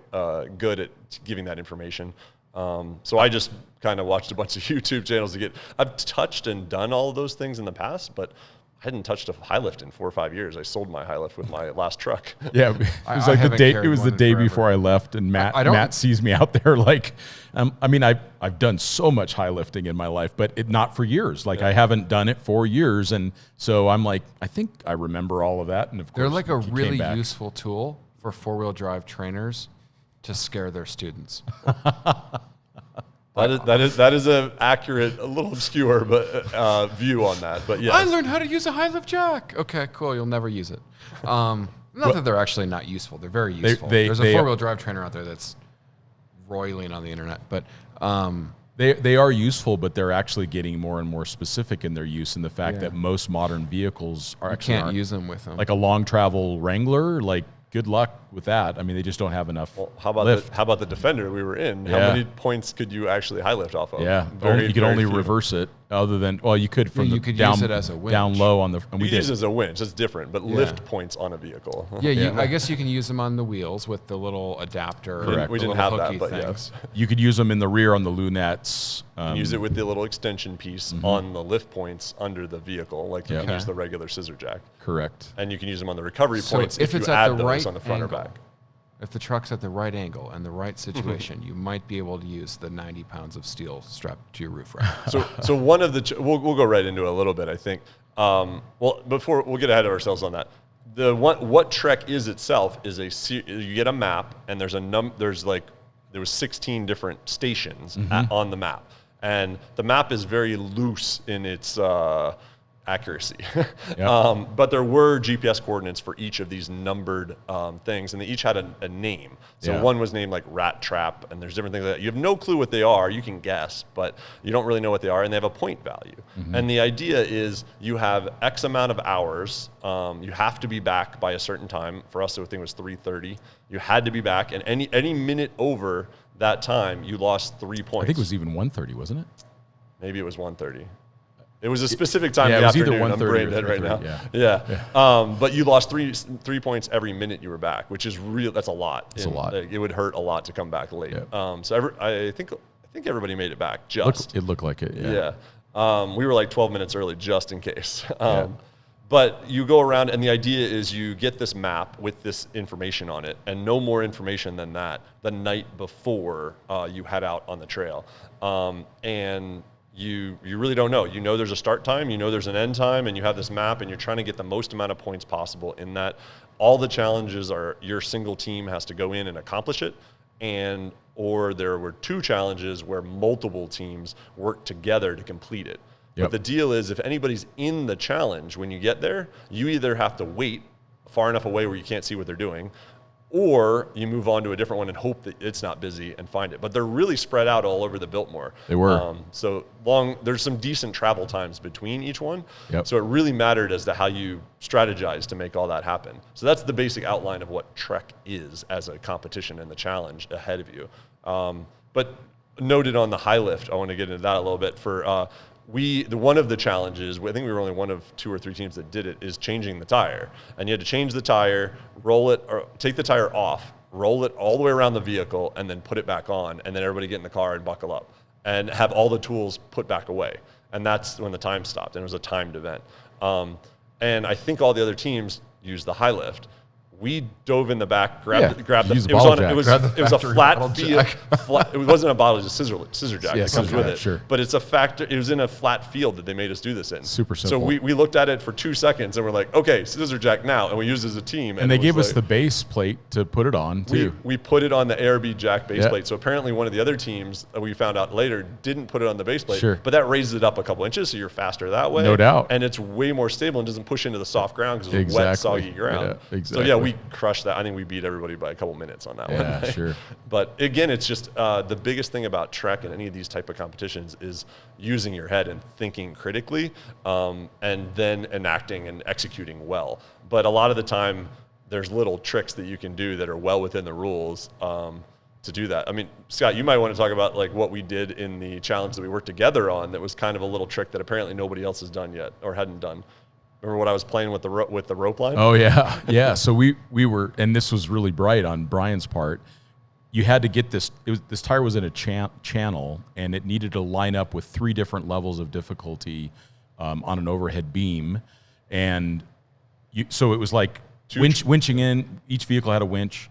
good at giving that information. So I just kind of watched a bunch of YouTube channels I've touched and done all of those things in the past, but hadn't touched a high lift in 4 or 5 years. I sold my high lift with my last truck. Yeah, it was I like the haven't day. carried It was the one in day forever. before I left, and I don't- Matt sees me out there. Like, I mean, I've done so much high lifting in my life, but not for years. Like, I haven't done it for years, and so I'm like, I think I remember all of that. And of course, They're like a he came really back. useful tool for 4-wheel drive trainers to scare their students. That is an accurate, a little obscure, but view on that. But yeah, I learned how to use a high lift jack. Okay, cool. You'll never use it. Not that they're actually not useful. They're very useful. There's a 4-wheel drive trainer out there that's roiling on the internet, but They are useful, but they're actually getting more and more specific in their use, and the fact that most modern vehicles are you actually can't aren't. use them with them. Like a long travel Wrangler, like good luck with that. I mean, they just don't have enough. well, how about the Defender we were in? How Yeah. many points could you actually high lift off of? Yeah, Very, you could very only few. reverse it. Other than, well, you could from you the could down, use it as a winch. down low on the. And we You use it did. as a winch. It's different, but lift points on a vehicle. Yeah, I guess you can use them on the wheels with the little adapter. Correct. We the didn't little have that, hooky but things. yes. You could use them in the rear on the lunettes. Use it with the little extension piece on the lift points under the vehicle, like you Yeah. can use the regular scissor jack, Correct. and you can use them on the recovery So points if if it's you at add the those right on the front angle, or back. if the truck's at the right angle and the right situation, you might be able to use the 90 pounds of steel strapped to your roof rack. So one of the we'll go right into it a little bit. I think. Well, before we'll get ahead of ourselves on that. What TReK is itself is you get a map, and there was 16 different stations on the map, and the map is very loose in its accuracy. But there were GPS coordinates for each of these numbered things, and they each had a name. So one was named like Rat Trap, and there's different things like that. You have no clue what they are. You can guess, but you don't really know what they are, and they have a point value. And the idea is you have X amount of hours. You have to be back by a certain time. For us, I think it was 3:30. You had to be back, and any minute over that time, you lost 3 points. I think it was even 1:30, wasn't it? Maybe it was 1:30. It was a specific time Yeah, in it the was either afternoon. I'm 1:30 brain or dead right now. 3:30, Yeah. But you lost three points every minute you were back, which is real. That's a lot. It's a lot. It would hurt a lot to come back late. Yeah. I think everybody made it back just. It looked like it. Yeah. We were like 12 minutes early just in case. But you go around, and the idea is you get this map with this information on it, and no more information than that the night before you head out on the trail. And you really don't know. You know there's a start time, you know there's an end time, and you have this map, and you're trying to get the most amount of points possible in that. All the challenges are your single team has to go in and accomplish it, or there were 2 challenges where multiple teams work together to complete it. Yep. But the deal is, if anybody's in the challenge when you get there, you either have to wait far enough away where you can't see what they're doing, or you move on to a different one and hope that it's not busy and find it. But they're really spread out all over the Biltmore. They were. There's some decent travel times between each one. Yep. So it really mattered as to how you strategize to make all that happen. So that's the basic outline of what TReK is as a competition and the challenge ahead of you. But noted on the high lift, I want to get into that a little bit. One of the challenges, I think we were only one of 2 or 3 teams that did it, is changing the tire. And you had to change the tire, roll it, or take the tire off, roll it all the way around the vehicle, and then put it back on, and then everybody get in the car and buckle up, and have all the tools put back away. And that's when the time stopped, and it was a timed event. And I think all the other teams used the high lift. We dove in the back, grabbed the. use the It was bottle on. jack. It was Grab the a factory flat bottle field. jack. It wasn't a bottle, it was a scissor jack Yeah, that comes scissor with jack, it. sure. But it's a factor. It was in a flat field that they made us do this in. Super So simple. we looked at it for 2 seconds and we're like, okay, scissor jack now, and we used it as a team. And they it was gave us like- the base plate to put it on too. we put it on the ARB jack base Yeah. plate. So apparently one of the other teams we found out later didn't put it on the base plate. Sure. But that raises it up a couple inches, so you're faster that way. No doubt. And it's way more stable and doesn't push into the soft ground because it's Exactly. wet, soggy ground. Yeah, So yeah, exactly. we crushed that. I think we beat everybody by a couple minutes on that one. Yeah, sure. But again, it's just the biggest thing about TReK and any of these type of competitions is using your head and thinking critically, and then enacting and executing well. But a lot of the time, there's little tricks that you can do that are well within the rules to do that. I mean, Scott, you might want to talk about like what we did in the challenge that we worked together on. That was kind of a little trick that apparently nobody else has done yet or hadn't done. Remember what I was playing with the rope line? Oh yeah, yeah. So we were, and this was really bright on Brian's part. You had to get this. This tire was in a channel, and it needed to line up with 3 different levels of difficulty on an overhead beam. And so it was like winching in. Each vehicle had a winch.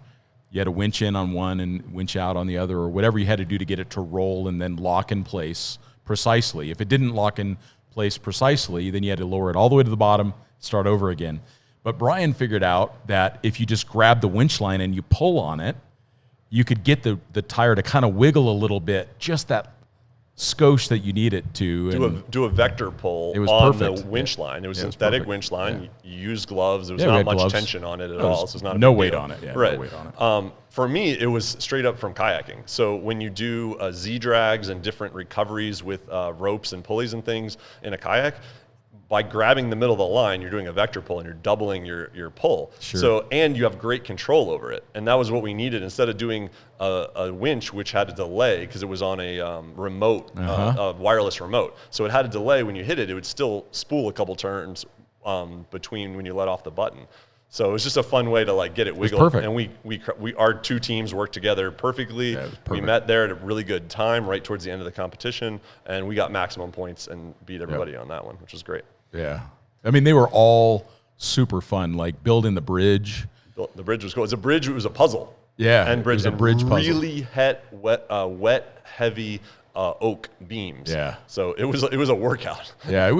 You had to winch in on one and winch out on the other, or whatever you had to do to get it to roll and then lock in place precisely. If it didn't lock in place precisely, then you had to lower it all the way to the bottom, start over again. But Brian figured out that if you just grab the winch line and you pull on it, you could get the tire to kind of wiggle a little bit, just that skosh that you need it to. Do a vector pull on the winch line. It was synthetic winch line. You used gloves. There was not much tension on it at all. So it's not no weight on it. Yeah, right. No weight on it. For me, it was straight up from kayaking. So when you do Z-drags and different recoveries with ropes and pulleys and things in a kayak, by grabbing the middle of the line, you're doing a vector pull and you're doubling your pull. Sure. So, and you have great control over it. And that was what we needed. Instead of doing a winch, which had a delay because it was on a remote, a wireless remote. So it had a delay. When you hit it, it would still spool a couple turns between when you let off the button. So it was just a fun way to like get it wiggle. Perfect. And we our two teams worked together perfectly. Yeah, we met there at a really good time, right towards the end of the competition, and we got maximum points and beat everybody on that one, which was great. Yeah. I mean, they were all super fun, like building the bridge. The bridge was cool. It was a puzzle. Yeah. And bridge, it was a bridge puzzle. Really wet, heavy oak beams. Yeah. So it was a workout. Yeah,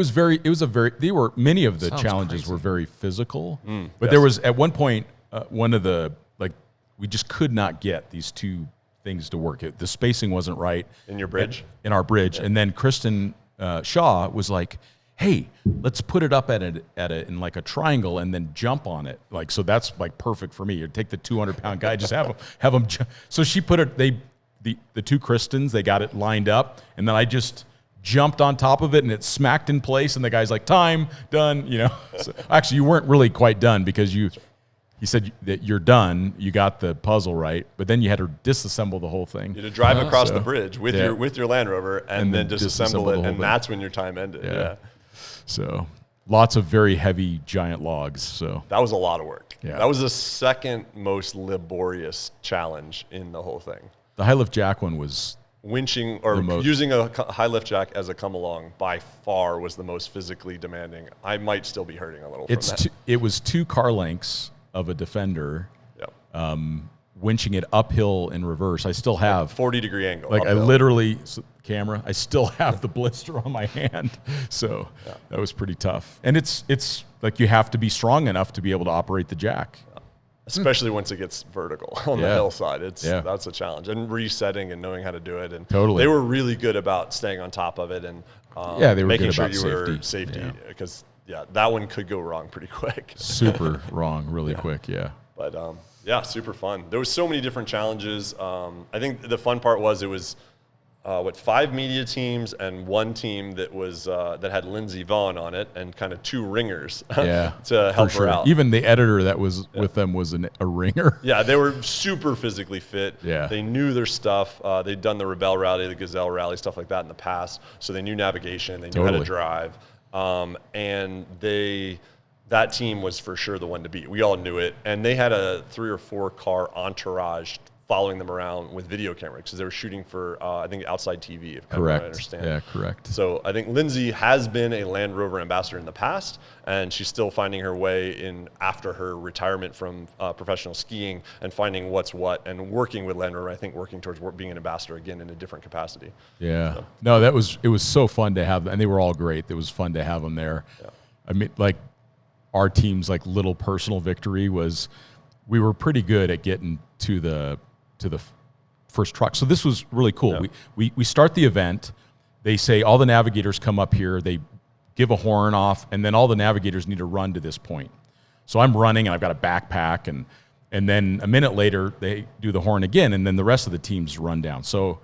many of the challenges were very physical. But there was, at one point, one of the, like, we just could not get these two things to work. The spacing wasn't right. In your bridge? In our bridge. Yeah. And then Kristen Shaw was like, hey, let's put it up in like a triangle and then jump on it. Like, so that's like perfect for me. You take the 200-pound guy, just have him. So she put it. The two Kristens, they got it lined up, and then I just jumped on top of it, and it smacked in place. And the guy's like, "Time, done." You know. So, actually, you weren't really quite done because he said that you're done. You got the puzzle right, but then you had to disassemble the whole thing. You had to drive across the bridge with your Land Rover and then disassemble it, and that's when your time ended. Yeah. So lots of very heavy giant logs. So that was a lot of work. Yeah. That was the second most laborious challenge in the whole thing. The high lift jack one was winching or using a high lift jack as a come along by far was the most physically demanding. I might still be hurting a little from that. It was 2 car lengths of a Defender. Yep. Winching it uphill in reverse. I still have 40-degree angle. Like uphill. I literally camera. I still have the blister on my hand. So that was pretty tough. And it's like you have to be strong enough to be able to operate the jack. Especially once it gets vertical on the hillside. That's a challenge. And resetting and knowing how to do it. And they were really good about staying on top of it and they were making good sure about you were safety because that one could go wrong pretty quick. Super wrong really quick, But super fun. There was so many different challenges. I think the fun part was it was 5 media teams and 1 team that was that had Lindsey Vaughn on it and kind of 2 ringers to help her out. Even the editor that was with them was a ringer. Yeah, they were super physically fit. Yeah. They knew their stuff. They'd done the Rebelle Rally, the Gazelle Rally, stuff like that in the past. So they knew navigation. They knew how to drive. And that team was for sure the one to beat. We all knew it. And they had a 3 or 4 car entourage following them around with video cameras because they were shooting for, I think, outside TV, if I understand. Yeah, correct. So I think Lindsay has been a Land Rover ambassador in the past, and she's still finding her way in after her retirement from professional skiing and finding what's what and working with Land Rover, I think working towards being an ambassador again in a different capacity. Yeah. So. No, it was so fun to have them, and they were all great. It was fun to have them there. Yeah. I mean, like, our team's like little personal victory was we were pretty good at getting to the first truck. So this was really cool. Yeah. We start the event. They say all the navigators come up here. They give a horn off, and then all the navigators need to run to this point. So I'm running, and I've got a backpack, and then a minute later they do the horn again, and then the rest of the teams run down. So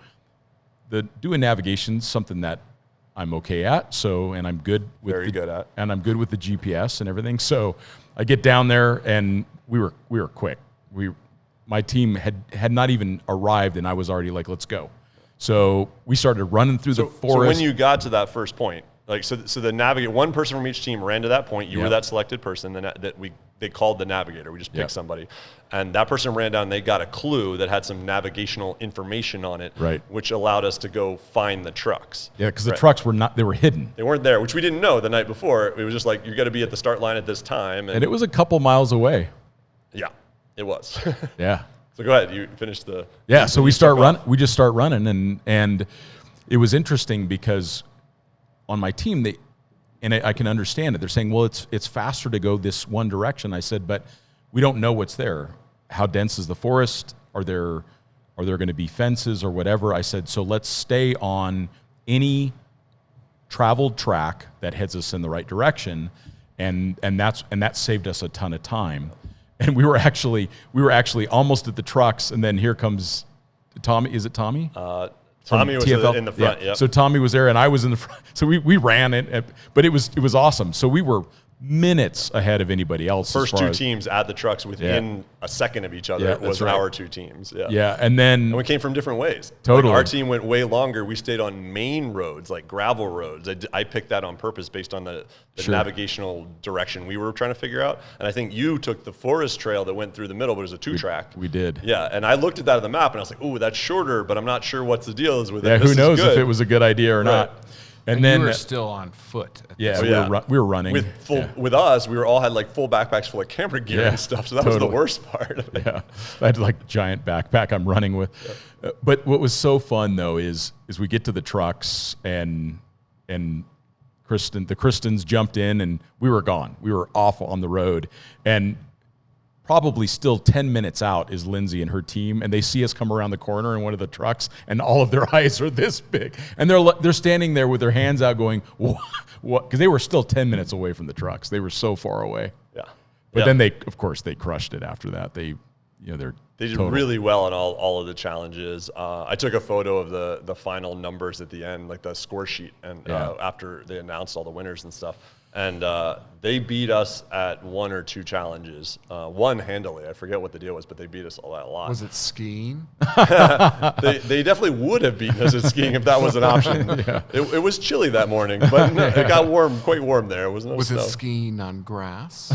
doing navigation's something that I'm okay at. So, and I'm good with and I'm good with the GPS and everything. So I get down there, and we were quick. My team had not even arrived, and I was already like, let's go. So we started running through the forest. So when you got to that first point, like so the navigate, one person from each team ran to that point. You were that selected person that they called the navigator. We just picked Yep. somebody. And that person ran down and they got a clue that had some navigational information on it, Right. which allowed us to go find the trucks. Yeah, because the trucks were not, they were hidden. They weren't there, which we didn't know the night before. It was just like, you got to be at the start line at this time. And it was a couple miles away. Yeah, it was. Yeah. So go ahead, you finish the. Yeah, so we you start took run. off. We just start running, and it was interesting because on my team, I can understand it. They're saying, well, it's faster to go this one direction. I said, but we don't know what's there. How dense is the forest? Are there going to be fences or whatever? I said, so let's stay on any traveled track that heads us in the right direction, and that saved us a ton of time. And we were actually almost at the trucks, and then here comes Tommy. Is it Tommy? Tommy was TFL? in the front. Yeah. Yep. So Tommy was there, and I was in the front. So we ran it, but it was awesome. So we were minutes ahead of anybody else. First two teams at the trucks within a second of each other Yeah, that's was right. our two teams. Yeah. Yeah, and then And we came from different ways. Totally. Like our team went way longer. We stayed on main roads, like gravel roads. I picked that on purpose based on the Sure. navigational direction we were trying to figure out. And I think you took the forest trail that went through the middle, but it was a 2-track. we did. Yeah, and I looked at that on the map, and I was like, "Ooh, that's shorter," but I'm not sure what the deal is with it. Yeah, This who is knows if good. it was a good idea or not? And then you were still on foot. At yeah, this we, yeah. we were running with full Yeah. with us. We were all had like full backpacks full of camera gear Yeah, and stuff. So that was totally. the worst part of it. Yeah, I had like a giant backpack I'm running with. But what was so fun though is we get to the trucks and the Kristens jumped in and we were gone. We were off on the road, and probably still 10 minutes out is Lindsay and her team, and they see us come around the corner in one of the trucks, and all of their eyes are this big, and they're standing there with their hands out going, what? Because they were still 10 minutes away from the trucks. They were so far away. Yeah. But Yeah. then they crushed it after that. They did Really well on all of the challenges. I took a photo of the final numbers at the end, like the score sheet, and after they announced all the winners and stuff. And they beat us at 1 or 2 challenges. One handily. I forget what the deal was, but they beat us a lot. Was it skiing? They definitely would have beaten us at skiing if that was an option. It was chilly that morning, but no, it got quite warm there. It was no Was snow. it skiing on grass?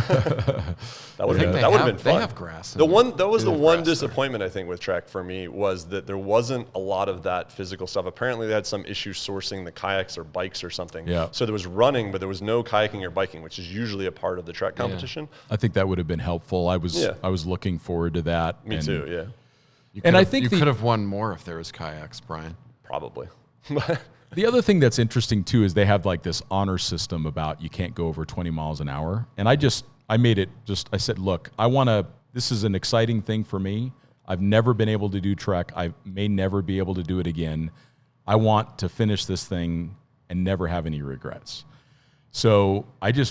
That would have been fun. They have grass. That was the have one grass there. disappointment I think with TReK for me was that there wasn't a lot of that physical stuff. Apparently they had some issue sourcing the kayaks or bikes or something. Yeah. So there was running, but there was no kayaking or biking, which is usually a part of the TReK competition. I think that would have been helpful. I was looking forward to that. Me too. Yeah, And I think you could have won more if there was kayaks, Brian. probably. the other thing that's interesting too is they have like this honor system about you can't go over 20 miles an hour. And I said, look, this is an exciting thing for me. I've never been able to do TReK. I may never be able to do it again. I want to finish this thing and never have any regrets. So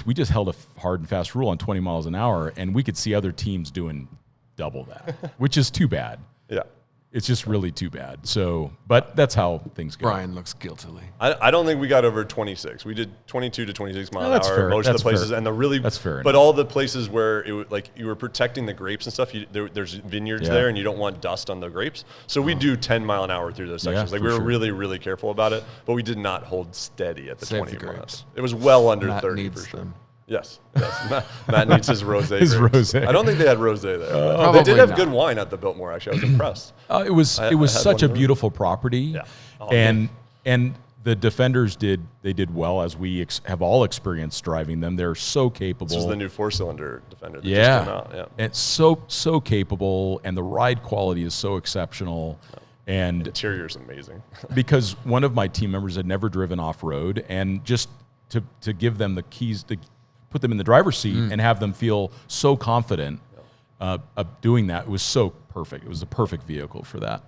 we just held a hard and fast rule on 20 miles an hour, and we could see other teams doing double that, which is too bad. Yeah. It's just really too bad. So, but that's how things go. Brian looks guiltily. I don't think we got over 26. We did 22 to 26 mile an that's hour fair. most That's of the places, fair. and That's fair But enough. all the places where you were protecting the grapes and stuff. There's vineyards Yeah. there, and you don't want dust on the grapes. So we do 10 mile an hour through those sections. Yeah, Like for we were sure. really, really careful about it, but we did not hold steady at the Save 20 the mile. grapes. It was well under Matt 30 needs for sure. them. Yes. Matt needs his rosé. His grapes. rosé. I don't think they had rosé there. but Probably they did have not. good wine at the Biltmore. Actually, I was impressed. It was I such had a one of those. beautiful property. Yeah. Oh, and the defenders did well, as we have all experienced driving them. They're so capable. This was the new 4-cylinder Defender that just came out. Yeah. And so capable, and the ride quality is so exceptional. And Interior's amazing. because one of my team members had never driven off road, and just to give them the keys to put them in the driver's seat and have them feel so confident of doing that, it was so perfect. It was a perfect vehicle for that.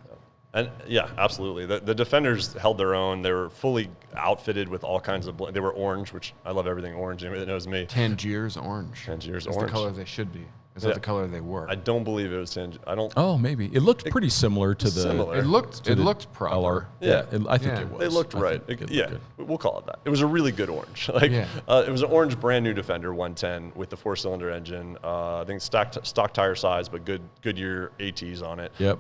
And yeah, absolutely. The Defenders held their own. They were fully outfitted with all kinds of. They were orange, which I love everything orange. Anybody that knows me. Tangier's orange. Tangier's That's orange. the color they should be. Is Yeah. that the color they were? I don't believe it was Tangier. I don't. Oh, maybe it looked pretty similar to the. Similar. It looked LR. proper. Yeah. I think Yeah. it was. They looked I right. think it Yeah, looked good. we'll call it that. It was a really good orange. Like Yeah. it was an orange, brand new Defender 110 with the 4-cylinder engine. I think stock tire size, but Goodyear ATs on it. Yep.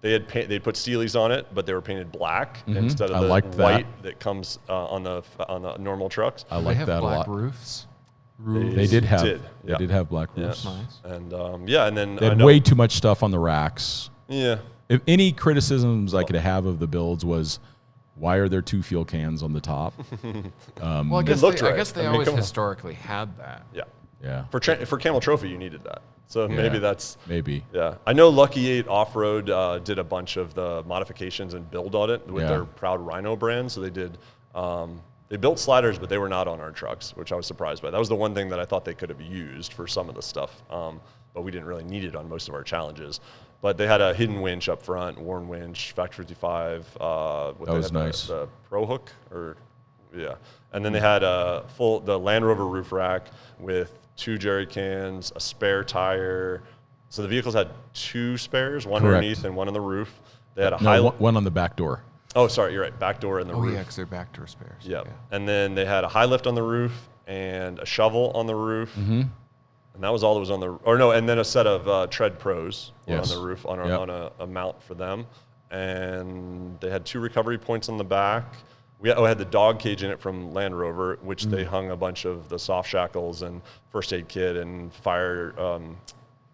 They put Steely's on it, but they were painted black instead of I the liked that. white that comes on the normal trucks. I Do they like have that a black lot. roofs? They did have black Yeah. roofs. Nice. And and then They had way too much stuff on the racks. Yeah. If any criticisms I could have of the builds was, why are there 2 fuel cans on the top? Well, I guess looked they, I right. guess they I mean, always come on. historically had that. Yeah. Yeah. For Camel Trophy, you needed that. So maybe that's maybe. Yeah, I know Lucky 8 Off-Road did a bunch of the modifications and build on it with their Proud Rhino brand. So they did. They built sliders, but they were not on our trucks, which I was surprised by. That was the one thing that I thought they could have used for some of the stuff, but we didn't really need it on most of our challenges. But they had a hidden winch up front, worn winch, Factor 55. That was nice. The Pro Hook, and then they had the Land Rover roof rack with 2 jerry cans, a spare tire. So the vehicles had 2 spares, one underneath and one on the roof. They had one on the back door. Oh, sorry, you're right. Back door and the roof. Oh, yeah, because they're back door spares. Yep. Yeah. And then they had a high lift on the roof and a shovel on the roof. Mm-hmm. And that was all that was on the, and then a set of TReK Pros on the roof on a mount for them. And they had 2 recovery points on the back. We had the dog cage in it from Land Rover, which they hung a bunch of the soft shackles and first aid kit and fire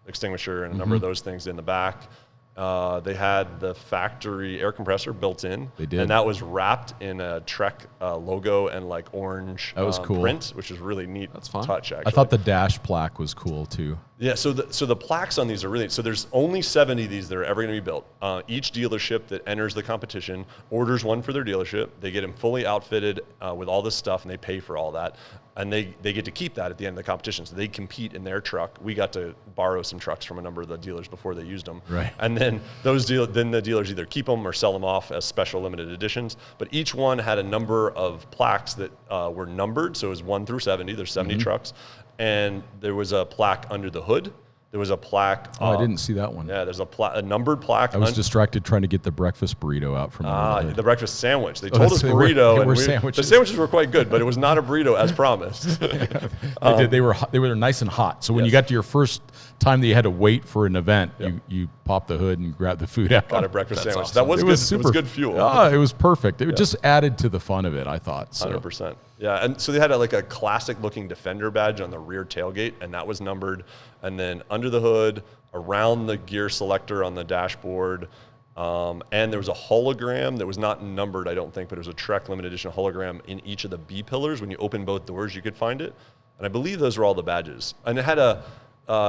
extinguisher and a number of those things in the back. They had the factory air compressor built in. They did. And that was wrapped in a TReK logo and like orange cool. print, which is really neat. That's fun. Touch, actually. I thought the dash plaque was cool too. Yeah, so the plaques on these are really, so there's only 70 of these that are ever going to be built. Each dealership that enters the competition orders one for their dealership. They get them fully outfitted with all this stuff, and they pay for all that. And they get to keep that at the end of the competition. So they compete in their truck. We got to borrow some trucks from a number of the dealers before they used them. Right. And then then the dealers either keep them or sell them off as special limited editions. But each one had a number of plaques that were numbered. So it was 1 through 70. There's 70 trucks. And there was a plaque under the hood. There was a plaque. Oh, I didn't see that one. Yeah, there's a numbered plaque. I was distracted trying to get the breakfast burrito out from under the breakfast sandwich. They told us burrito. The sandwiches were quite good, but it was not a burrito as promised. They were nice and hot. So when you got to your first time that you had to wait for an event, you popped the hood and grabbed the food out. Got a breakfast sandwich. Awesome. That was good. Super, it was good fuel. It was perfect. It just added to the fun of it, I thought. So. 100%. Yeah, and so they had a classic-looking Defender badge on the rear tailgate, and that was numbered. And then under the hood, around the gear selector on the dashboard, and there was a hologram that was not numbered, I don't think, but it was a TReK limited edition hologram in each of the B pillars. When you open both doors, you could find it. And I believe those were all the badges. And it had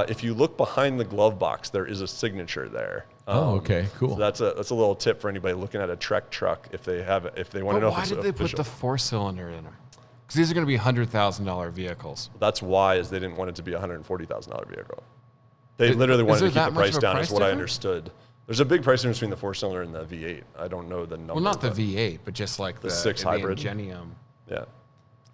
if you look behind the glove box, there is a signature there. Okay, cool. So that's a little tip for anybody looking at a TReK truck if they want to know if it's why did they put the 4-cylinder in them? Because these are going to be $100,000 vehicles. That's why, is they didn't want it to be a $140,000 vehicle. They literally wanted to keep the price down, is what I understood. There's a big price difference between the 4-cylinder and the V8. I don't know the number. Well, not the V8, but just like the 6 hybrid. Ingenium. Yeah.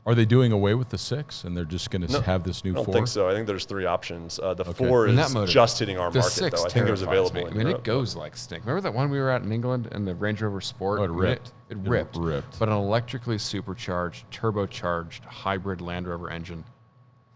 Are they doing away with the 6 and they're just going to have this new 4? I don't think so. I think there's 3 options. The 4 is just hitting our market, though. I think it was available in Europe. It goes like stink. Remember that one we were at in England and the Range Rover Sport? Oh, it ripped. It ripped. But an electrically supercharged, turbocharged hybrid Land Rover engine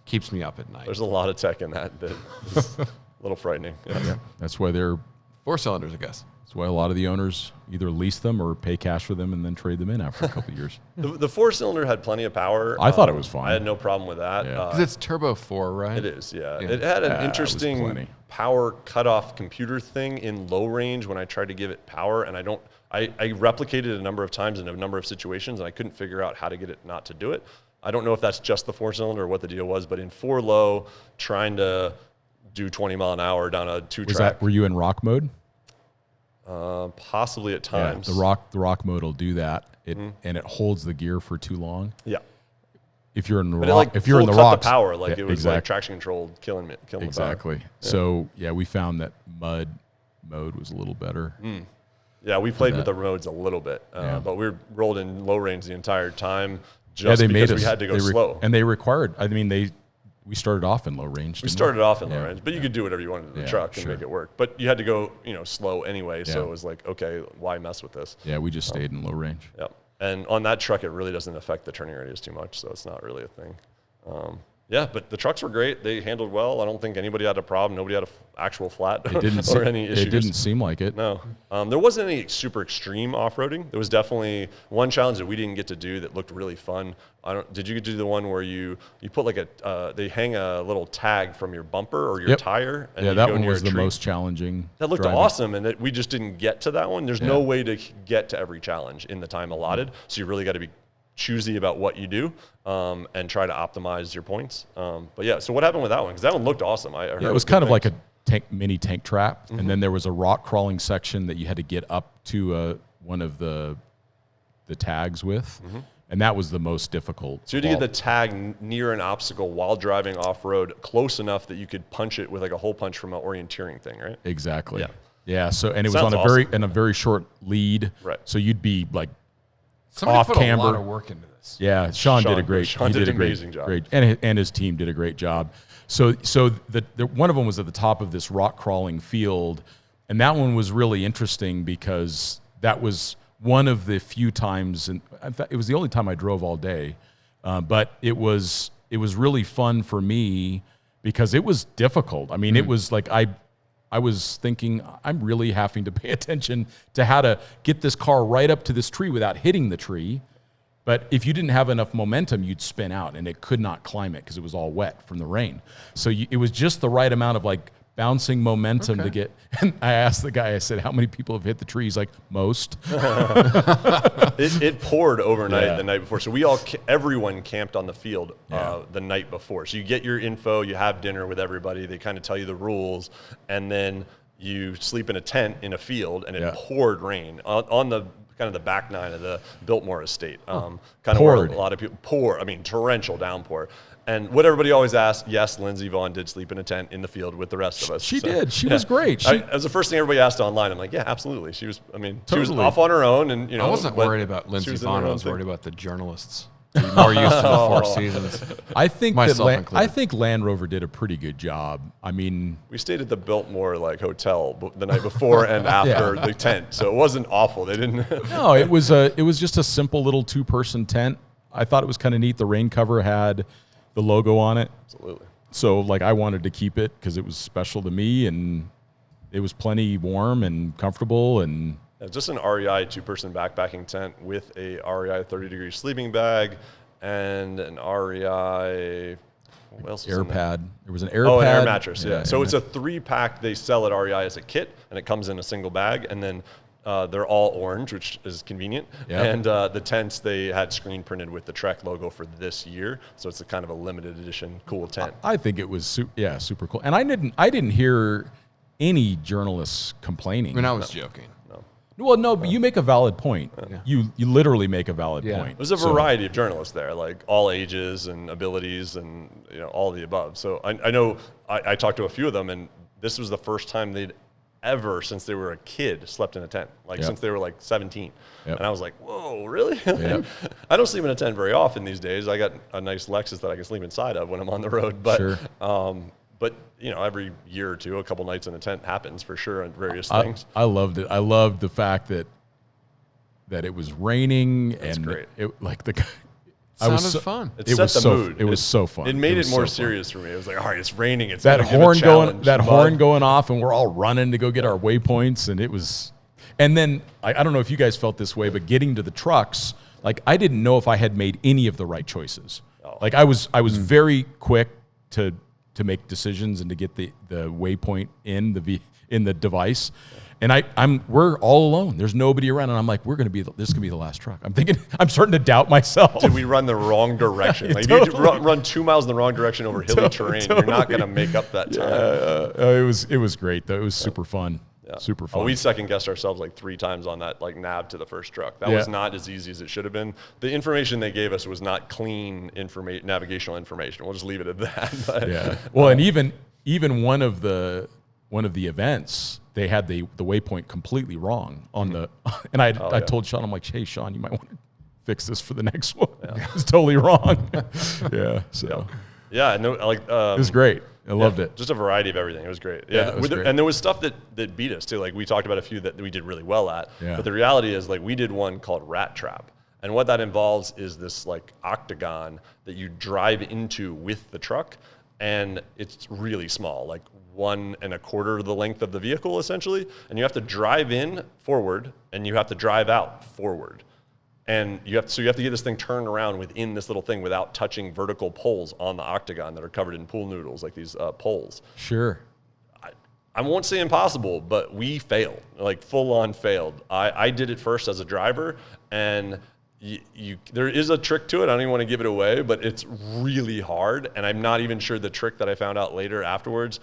keeps me up at night. There's a lot of tech in that is a little frightening. Yeah. That's why they're 4 cylinders, I guess. That's why a lot of the owners either lease them or pay cash for them and then trade them in after a couple of years. The 4-cylinder had plenty of power. I thought it was fine. I had no problem with that. Because it's Turbo 4, right? It is, yeah. It had an interesting power cutoff computer thing in low range when I tried to give it power, and I replicated it a number of times in a number of situations, and I couldn't figure out how to get it not to do it. I don't know if that's just the 4-cylinder or what the deal was, but in 4 low, trying to do 20 mile an hour down a 2-track. Were you in rock mode? Possibly at times. Yeah, the rock mode will do that. And it holds the gear for too long. Yeah. If you're in the rock, if you're in the rocks, the power, it was like traction controlled, killing the power. Exactly. So we found that mud mode was a little better. Yeah, we played with the roads a little bit, but we rolled in low range the entire time. Just because we had to go slow, and they required. I mean, we started off in low range. We started off in low range, but you could do whatever you wanted in the truck and make it work. But you had to go, slow anyway. So it was like, okay, why mess with this? Yeah, we just stayed in low range. Yep. And on that truck, it really doesn't affect the turning radius too much, so it's not really a thing. Yeah, but the trucks were great. They handled well. I don't think anybody had a problem. Nobody had an actual flat It didn't or any issues. It didn't seem like it. No. There wasn't any super extreme off-roading. There was definitely one challenge that we didn't get to do that looked really fun. Did you get to do the one where you put like they hang a little tag from your bumper or your tire? And yeah, you that go one near was a the tree? most challenging. That looked driving. awesome, and we just didn't get to that one. There's no way to get to every challenge in the time allotted, so you really got to be choosy about what you do and try to optimize your points. But yeah, so what happened with that one? Because that one looked awesome. I heard it was kind of things. like a mini tank trap, and then there was a rock crawling section that you had to get up to one of the tags with, and that was the most difficult. So you had to get the tag near an obstacle while driving off-road, close enough that you could punch it with like a hole punch from an orienteering thing, right? Exactly. Yeah. Yeah. So and it was Sounds on awesome. a very short lead. Right. So you'd be like Somebody off put camber. a lot of work into this. Yeah, Sean did a great. Sean he did did a an great, amazing job. great, and his team did a great job. So the one of them was at the top of this rock crawling field, and that one was really interesting because that was one of the few times, and in fact, it was the only time I drove all day, but it was really fun for me because it was difficult. I mean, it was like I was thinking, I'm really having to pay attention to how to get this car right up to this tree without hitting the tree. But if you didn't have enough momentum, you'd spin out, and it could not climb it because it was all wet from the rain. So it was just the right amount of like bouncing momentum to get. And I asked the guy, I said, how many people have hit the tree? He's like, most. It poured overnight Yeah. the night before, so everyone camped on the field the night before. So you get your info, you have dinner with everybody. They kind of tell you the rules, and then you sleep in a tent in a field, and it poured rain on the kind of the back nine of the Biltmore estate. Kind of where Poured. a lot of people torrential downpour. And what everybody always asks, yes, Lindsey Vaughn did sleep in a tent in the field with the rest of us. She did. She was great. That was the first thing everybody asked online. I'm like, yeah, absolutely. She was. I mean, she was Totally. off on her own, and I wasn't worried about Lindsey was in her Vaughn. I own was thing. worried about the journalists. Be more used to the Four Seasons. I think Myself included. Land Rover did a pretty good job. I mean, We stayed at the Biltmore hotel the night before and after the tent, so it wasn't awful. They didn't. no, it was just a simple little 2-person tent. I thought it was kind of neat. The rain cover had the logo on it. Absolutely. So like I wanted to keep it because it was special to me, and it was plenty warm and comfortable. And Just an REI 2-person backpacking tent with a REI 30-degree sleeping bag and an REI. What else was air in there? pad. There was an air Oh, pad. an air mattress. Yeah. So air it's a 3-pack they sell at REI as a kit, and it comes in a single bag, and then they're all orange, which is convenient. Yep. And the tents they had screen printed with the TReK logo for this year, so it's a kind of a limited edition cool tent. I think it was super cool. And I didn't hear any journalists complaining. I mean, I was joking. Well, no, but you make a valid point. You literally make a valid Yeah. point. There's a So- variety of journalists there, like all ages and abilities, and all the above. So I know I talked to a few of them, and this was the first time they'd ever, since they were a kid, slept in a tent. Since they were like 17, Yep. and I was like, "Whoa, really?" Yep. I don't sleep in a tent very often these days. I got a nice Lexus that I can sleep inside of when I'm on the road, but Sure. but every year or two, a couple nights in a tent happens for sure on various things. I loved it. I loved the fact that it was raining and great. Sounded fun. It It set was the so mood. it was so fun. It made it was more so fun. serious for me. It was like, all right, it's raining. It's That gonna give a horn going challenge. that Mud. horn going off, and we're all running to go get our waypoints, and it was. And then I don't know if you guys felt this way, but getting to the trucks, like I didn't know if I had made any of the right choices. Like I was very quick to make decisions and to get the waypoint in the device. And we're all alone. There's nobody around, and I'm like, this is gonna be the last truck. I'm starting to doubt myself. Did we run the wrong direction? Like if you run 2 miles in the wrong direction over hilly terrain, you're not going to make up that time. It was great though. It was super fun. Yeah. Super fun. We second guessed ourselves like 3 times on that nav to the first truck. That was not as easy as it should have been. The information they gave us was not clean navigational information. We'll just leave it at that. But, Yeah. Well, and even one of the events, they had the waypoint completely wrong on the, and I told Sean, I'm like, hey Sean, you might want to fix this for the next one. It's totally wrong. Yeah. So Yeah, no, it was great. I loved it. Just a variety of everything. It was great. Yeah, it was great. And there was stuff that beat us too. Like we talked about a few that we did really well at. Yeah. But the reality is, like, we did one called Rat Trap. And what that involves is this like octagon that you drive into with the truck, and it's really small, like 1 1/4 the length of the vehicle essentially. And you have to drive in forward and you have to drive out forward. And you have to get this thing turned around within this little thing without touching vertical poles on the octagon that are covered in pool noodles, like these poles. Sure. I won't say impossible, but we failed, like full on failed. I did it first as a driver, and there is a trick to it. I don't even want to give it away, but it's really hard. And I'm not even sure the trick that I found out later afterwards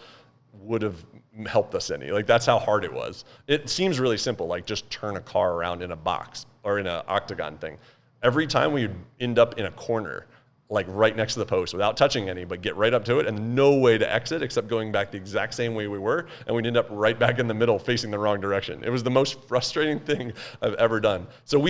would have helped us any. Like, that's how hard it was. It seems really simple, like just turn a car around in a box or in an octagon thing. Every time we would end up in a corner, like right next to the post without touching any, but get right up to it and no way to exit except going back the exact same way we were. And we'd end up right back in the middle facing the wrong direction. It was the most frustrating thing I've ever done. So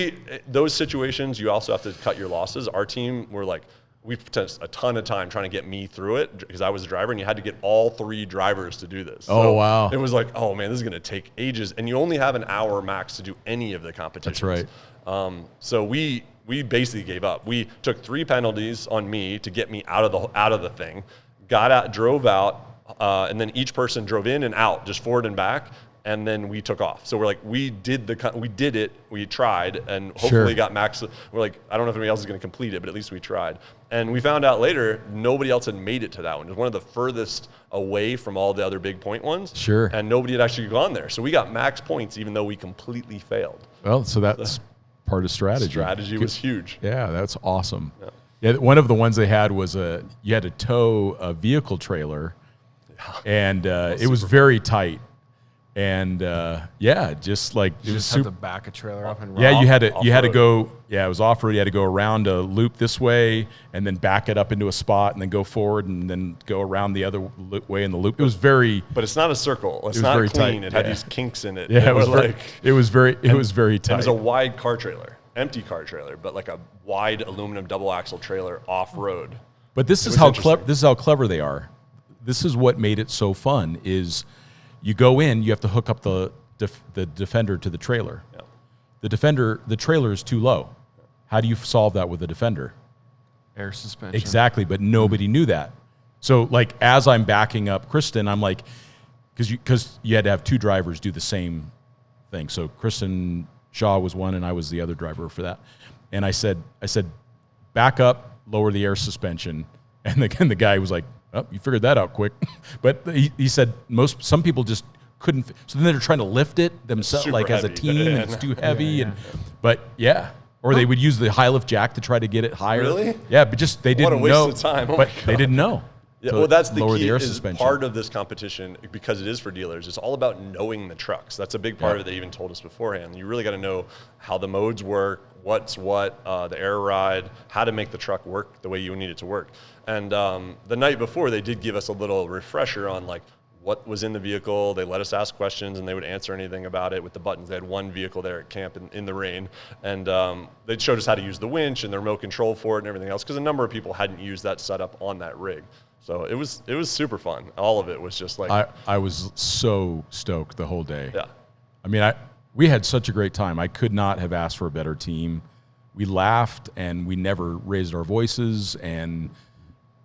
those situations, you also have to cut your losses. Our team were like, we spent a ton of time trying to get me through it because I was a driver, and you had to get all 3 drivers to do this. Oh, so wow. It was like, oh man, this is going to take ages. And you only have an hour max to do any of the competitions. That's right. So we basically gave up. We took 3 penalties on me to get me out of the thing, got out, drove out, and then each person drove in and out, just forward and back, and then we took off. So we're like, we did it, we tried, and hopefully got max. We're like, I don't know if anybody else is going to complete it, but at least we tried. And we found out later, nobody else had made it to that one. It was one of the furthest away from all the other big point ones. Sure. And nobody had actually gone there. So we got max points, even though we completely failed. Well, so that's part of strategy. Strategy was huge. Yeah, that's awesome. Yeah, one of the ones they had was you had to tow a vehicle trailer, and it was very tight. And just like You just have to back a trailer up and run. yeah, you had to go. Yeah, it was off road. You had to go around a loop this way, and then back it up into a spot, and then go forward, and then go around the other way in the loop. It was very, but it's not a circle. It's not very clean. tight. It had these kinks in it. Yeah, it was very tight. It was a wide car trailer, empty car trailer, but like a wide aluminum double axle trailer off road. But this is how clever they are. This is what made it so fun. Is you go in, you have to hook up the defender to the trailer. Yeah. The trailer is too low. How do you solve that with a defender? Air suspension. Exactly, but nobody knew that. So like as I'm backing up Kristen, I'm like, because you had to have 2 drivers do the same thing. So Kristen Shaw was one, and I was the other driver for that. And I said, back up, lower the air suspension, and the guy was like, oh, you figured that out quick. But he said some people just couldn't. So then they're trying to lift it themselves, like as a team, and it's too heavy. But or they would use the high lift jack to try to get it higher. Really? Yeah, but just they didn't know. What a waste of time. Oh but they didn't know. Yeah, well, that's the key. The air is suspension. Part of this competition, because it is for dealers, it's all about knowing the trucks. That's a big part of it. They even told us beforehand. You really got to know how the modes work, what's what, the air ride, how to make the truck work the way you need it to work. And the night before, they did give us a little refresher on like what was in the vehicle. They let us ask questions, and they would answer anything about it with the buttons. They had one vehicle there at camp in the rain, and they showed us how to use the winch and the remote control for it and everything else, because a number of people hadn't used that setup on that rig. So it was super fun. All of it was just like I was so stoked the whole day. Yeah. I mean, we had such a great time. I could not have asked for a better team. We laughed, and we never raised our voices, and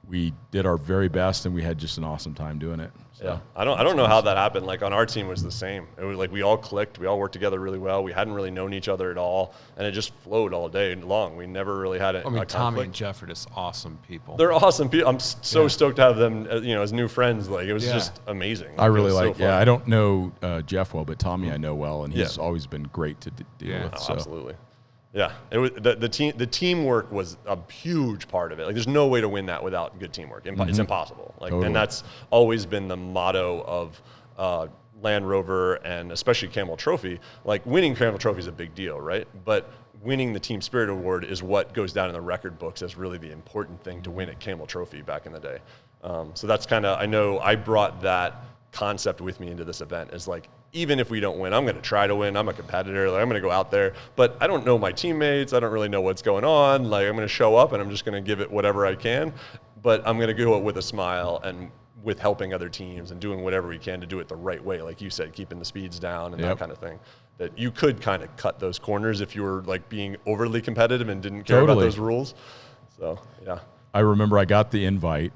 we did our very best, and we had just an awesome time doing it. So, yeah, I don't know how that happened. Like on our team was the same. It was like we all clicked, we all worked together really well. We hadn't really known each other at all, and it just flowed all day long. We never really had a Tommy conflict. and Jeff are just awesome people. They're awesome people. I'm so stoked to have them, as new friends. Like it was just amazing. I really like. So I don't know Jeff well, but Tommy I know well, and he's always been great to deal with. So. Absolutely. Yeah, it was the teamwork was a huge part of it. Like, there's no way to win that without good teamwork. It's impossible. Like, and that's always been the motto of Land Rover and especially Camel Trophy. Like, winning Camel Trophy is a big deal, right? But winning the Team Spirit Award is what goes down in the record books as really the important thing to win at Camel Trophy back in the day. So that's kind of, I know I brought that concept with me into this event. Is like, even if we don't win, I'm going to try to win. I'm a competitor. Like, I'm going to go out there, but I don't know my teammates. I don't really know what's going on. Like, I'm going to show up and I'm just going to give it whatever I can, but I'm going to go with a smile and with helping other teams and doing whatever we can to do it the right way. Like you said, keeping the speeds down and that kind of thing. that you could kind of cut those corners if you were like being overly competitive and didn't care about those rules. So yeah, I remember I got the invite,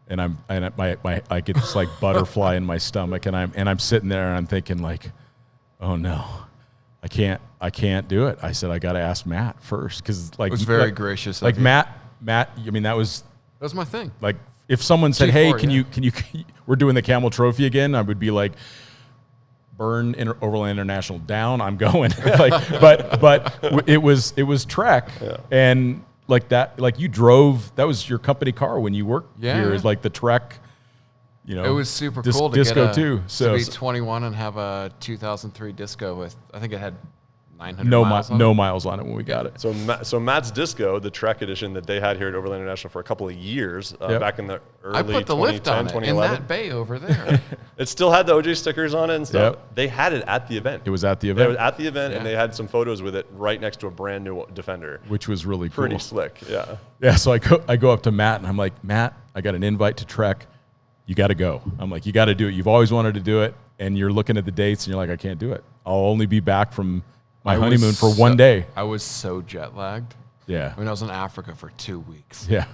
and I get this like butterfly in my stomach, and I'm sitting there and I'm thinking like, oh no, I can't do it. I said I got to ask Matt first, because like it was very gracious. Like of you. Matt. I mean, that was my thing. Like if someone said, G4, hey, yeah. can you we're doing the Camel Trophy again, I would be like, burn Overland International down, I'm going. Like, but it was TReK, and like that, like you drove, that was your company car when you worked here, is like the TReK. You know, it was super cool to disco get too. So to be 21 and have a 2003 disco with, I think it had 900 miles on no it. miles on it when we got it. So Matt's Disco, the TReK edition that they had here at Overland International for a couple of years, back in the early I put the 2010, lift on it 2011. in that bay over there. It still had the OJ stickers on it and stuff. Yep. They had it at the event. It was at the It event, was at the event, and they had some photos with it right next to a brand new Defender. which was really cool. Pretty slick, yeah. Yeah, so I go up to Matt and I'm like, Matt, I got an invite to TReK. You got to go. I'm like, you got to do it. You've always wanted to do it, and you're looking at the dates, and you're like, I can't do it. I'll only be back from my honeymoon for one day. I was so jet lagged. Yeah. I mean, I was in Africa for 2 weeks. Yeah.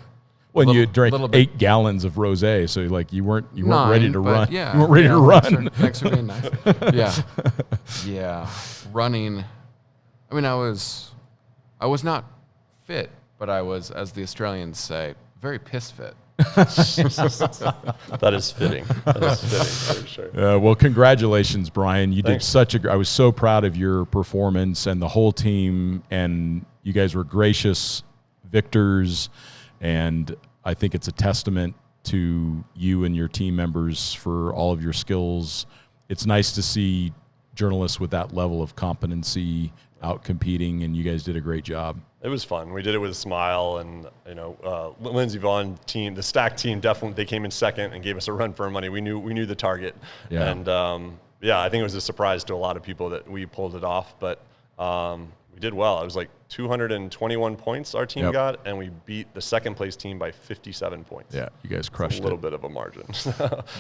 Well, you drank little bit. 8 gallons of rosé, so like you weren't Nine, ready to but run. Yeah, you weren't ready to run. Thanks for being nice. Yeah, yeah. Running. I mean, I was not fit, but I was, as the Australians say, very piss fit. That is fitting. That is fitting, for sure. Well, congratulations, Brian. You Thanks. did I was so proud of your performance and the whole team, and you guys were gracious victors, and I think it's a testament to you and your team members for all of your skills. It's nice to see journalists with that level of competency out competing, and you guys did a great job. It was fun. We did it with a smile, and Lindsey Vaughn team, the Stack team, definitely they came in second and gave us a run for our money. We knew the target, and I think it was a surprise to a lot of people that we pulled it off, but we did well. It was like 221 points our team got, and we beat the second place team by 57 points. Yeah, you guys crushed a little bit of a margin.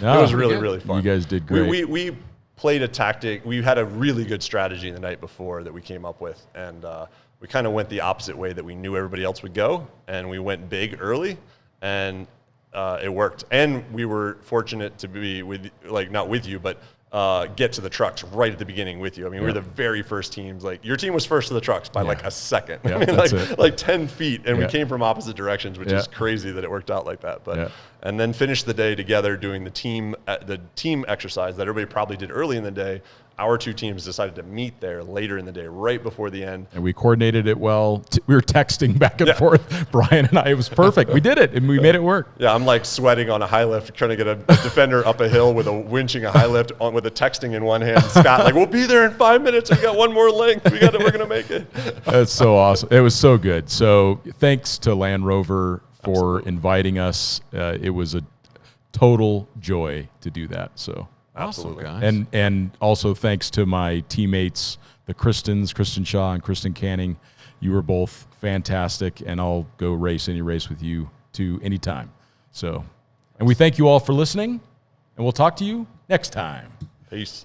No, it was really fun. You guys did great. We played a tactic. We had a really good strategy the night before that we came up with, and we kind of went the opposite way that we knew everybody else would go, and we went big early, and it worked. And we were fortunate to be not with you, but get to the trucks right at the beginning with you. I mean, we were the very first teams. Like, your team was first to the trucks by like a second. Yeah, I mean, that's like 10 feet, and we came from opposite directions, which is crazy that it worked out like that. But and then finished the day together doing the team exercise that everybody probably did early in the day. Our two teams decided to meet there later in the day, right before the end. And we coordinated it well. We were texting back and forth, Brian and I. It was perfect. We did it, and we made it work. Yeah, I'm like sweating on a high lift, trying to get a defender up a hill with a winching a high lift with a texting in one hand. Scott, like, we'll be there in 5 minutes. We got one more length. We're gonna make it. That's so awesome. It was so good. So thanks to Land Rover for inviting us. It was a total joy to do that. So. Absolutely. Awesome, guys. And also thanks to my teammates, the Kristen Shaw and Kristen Canning. You were both fantastic, and I'll go race any race with you to any time. So, and we thank you all for listening, and we'll talk to you next time. Peace.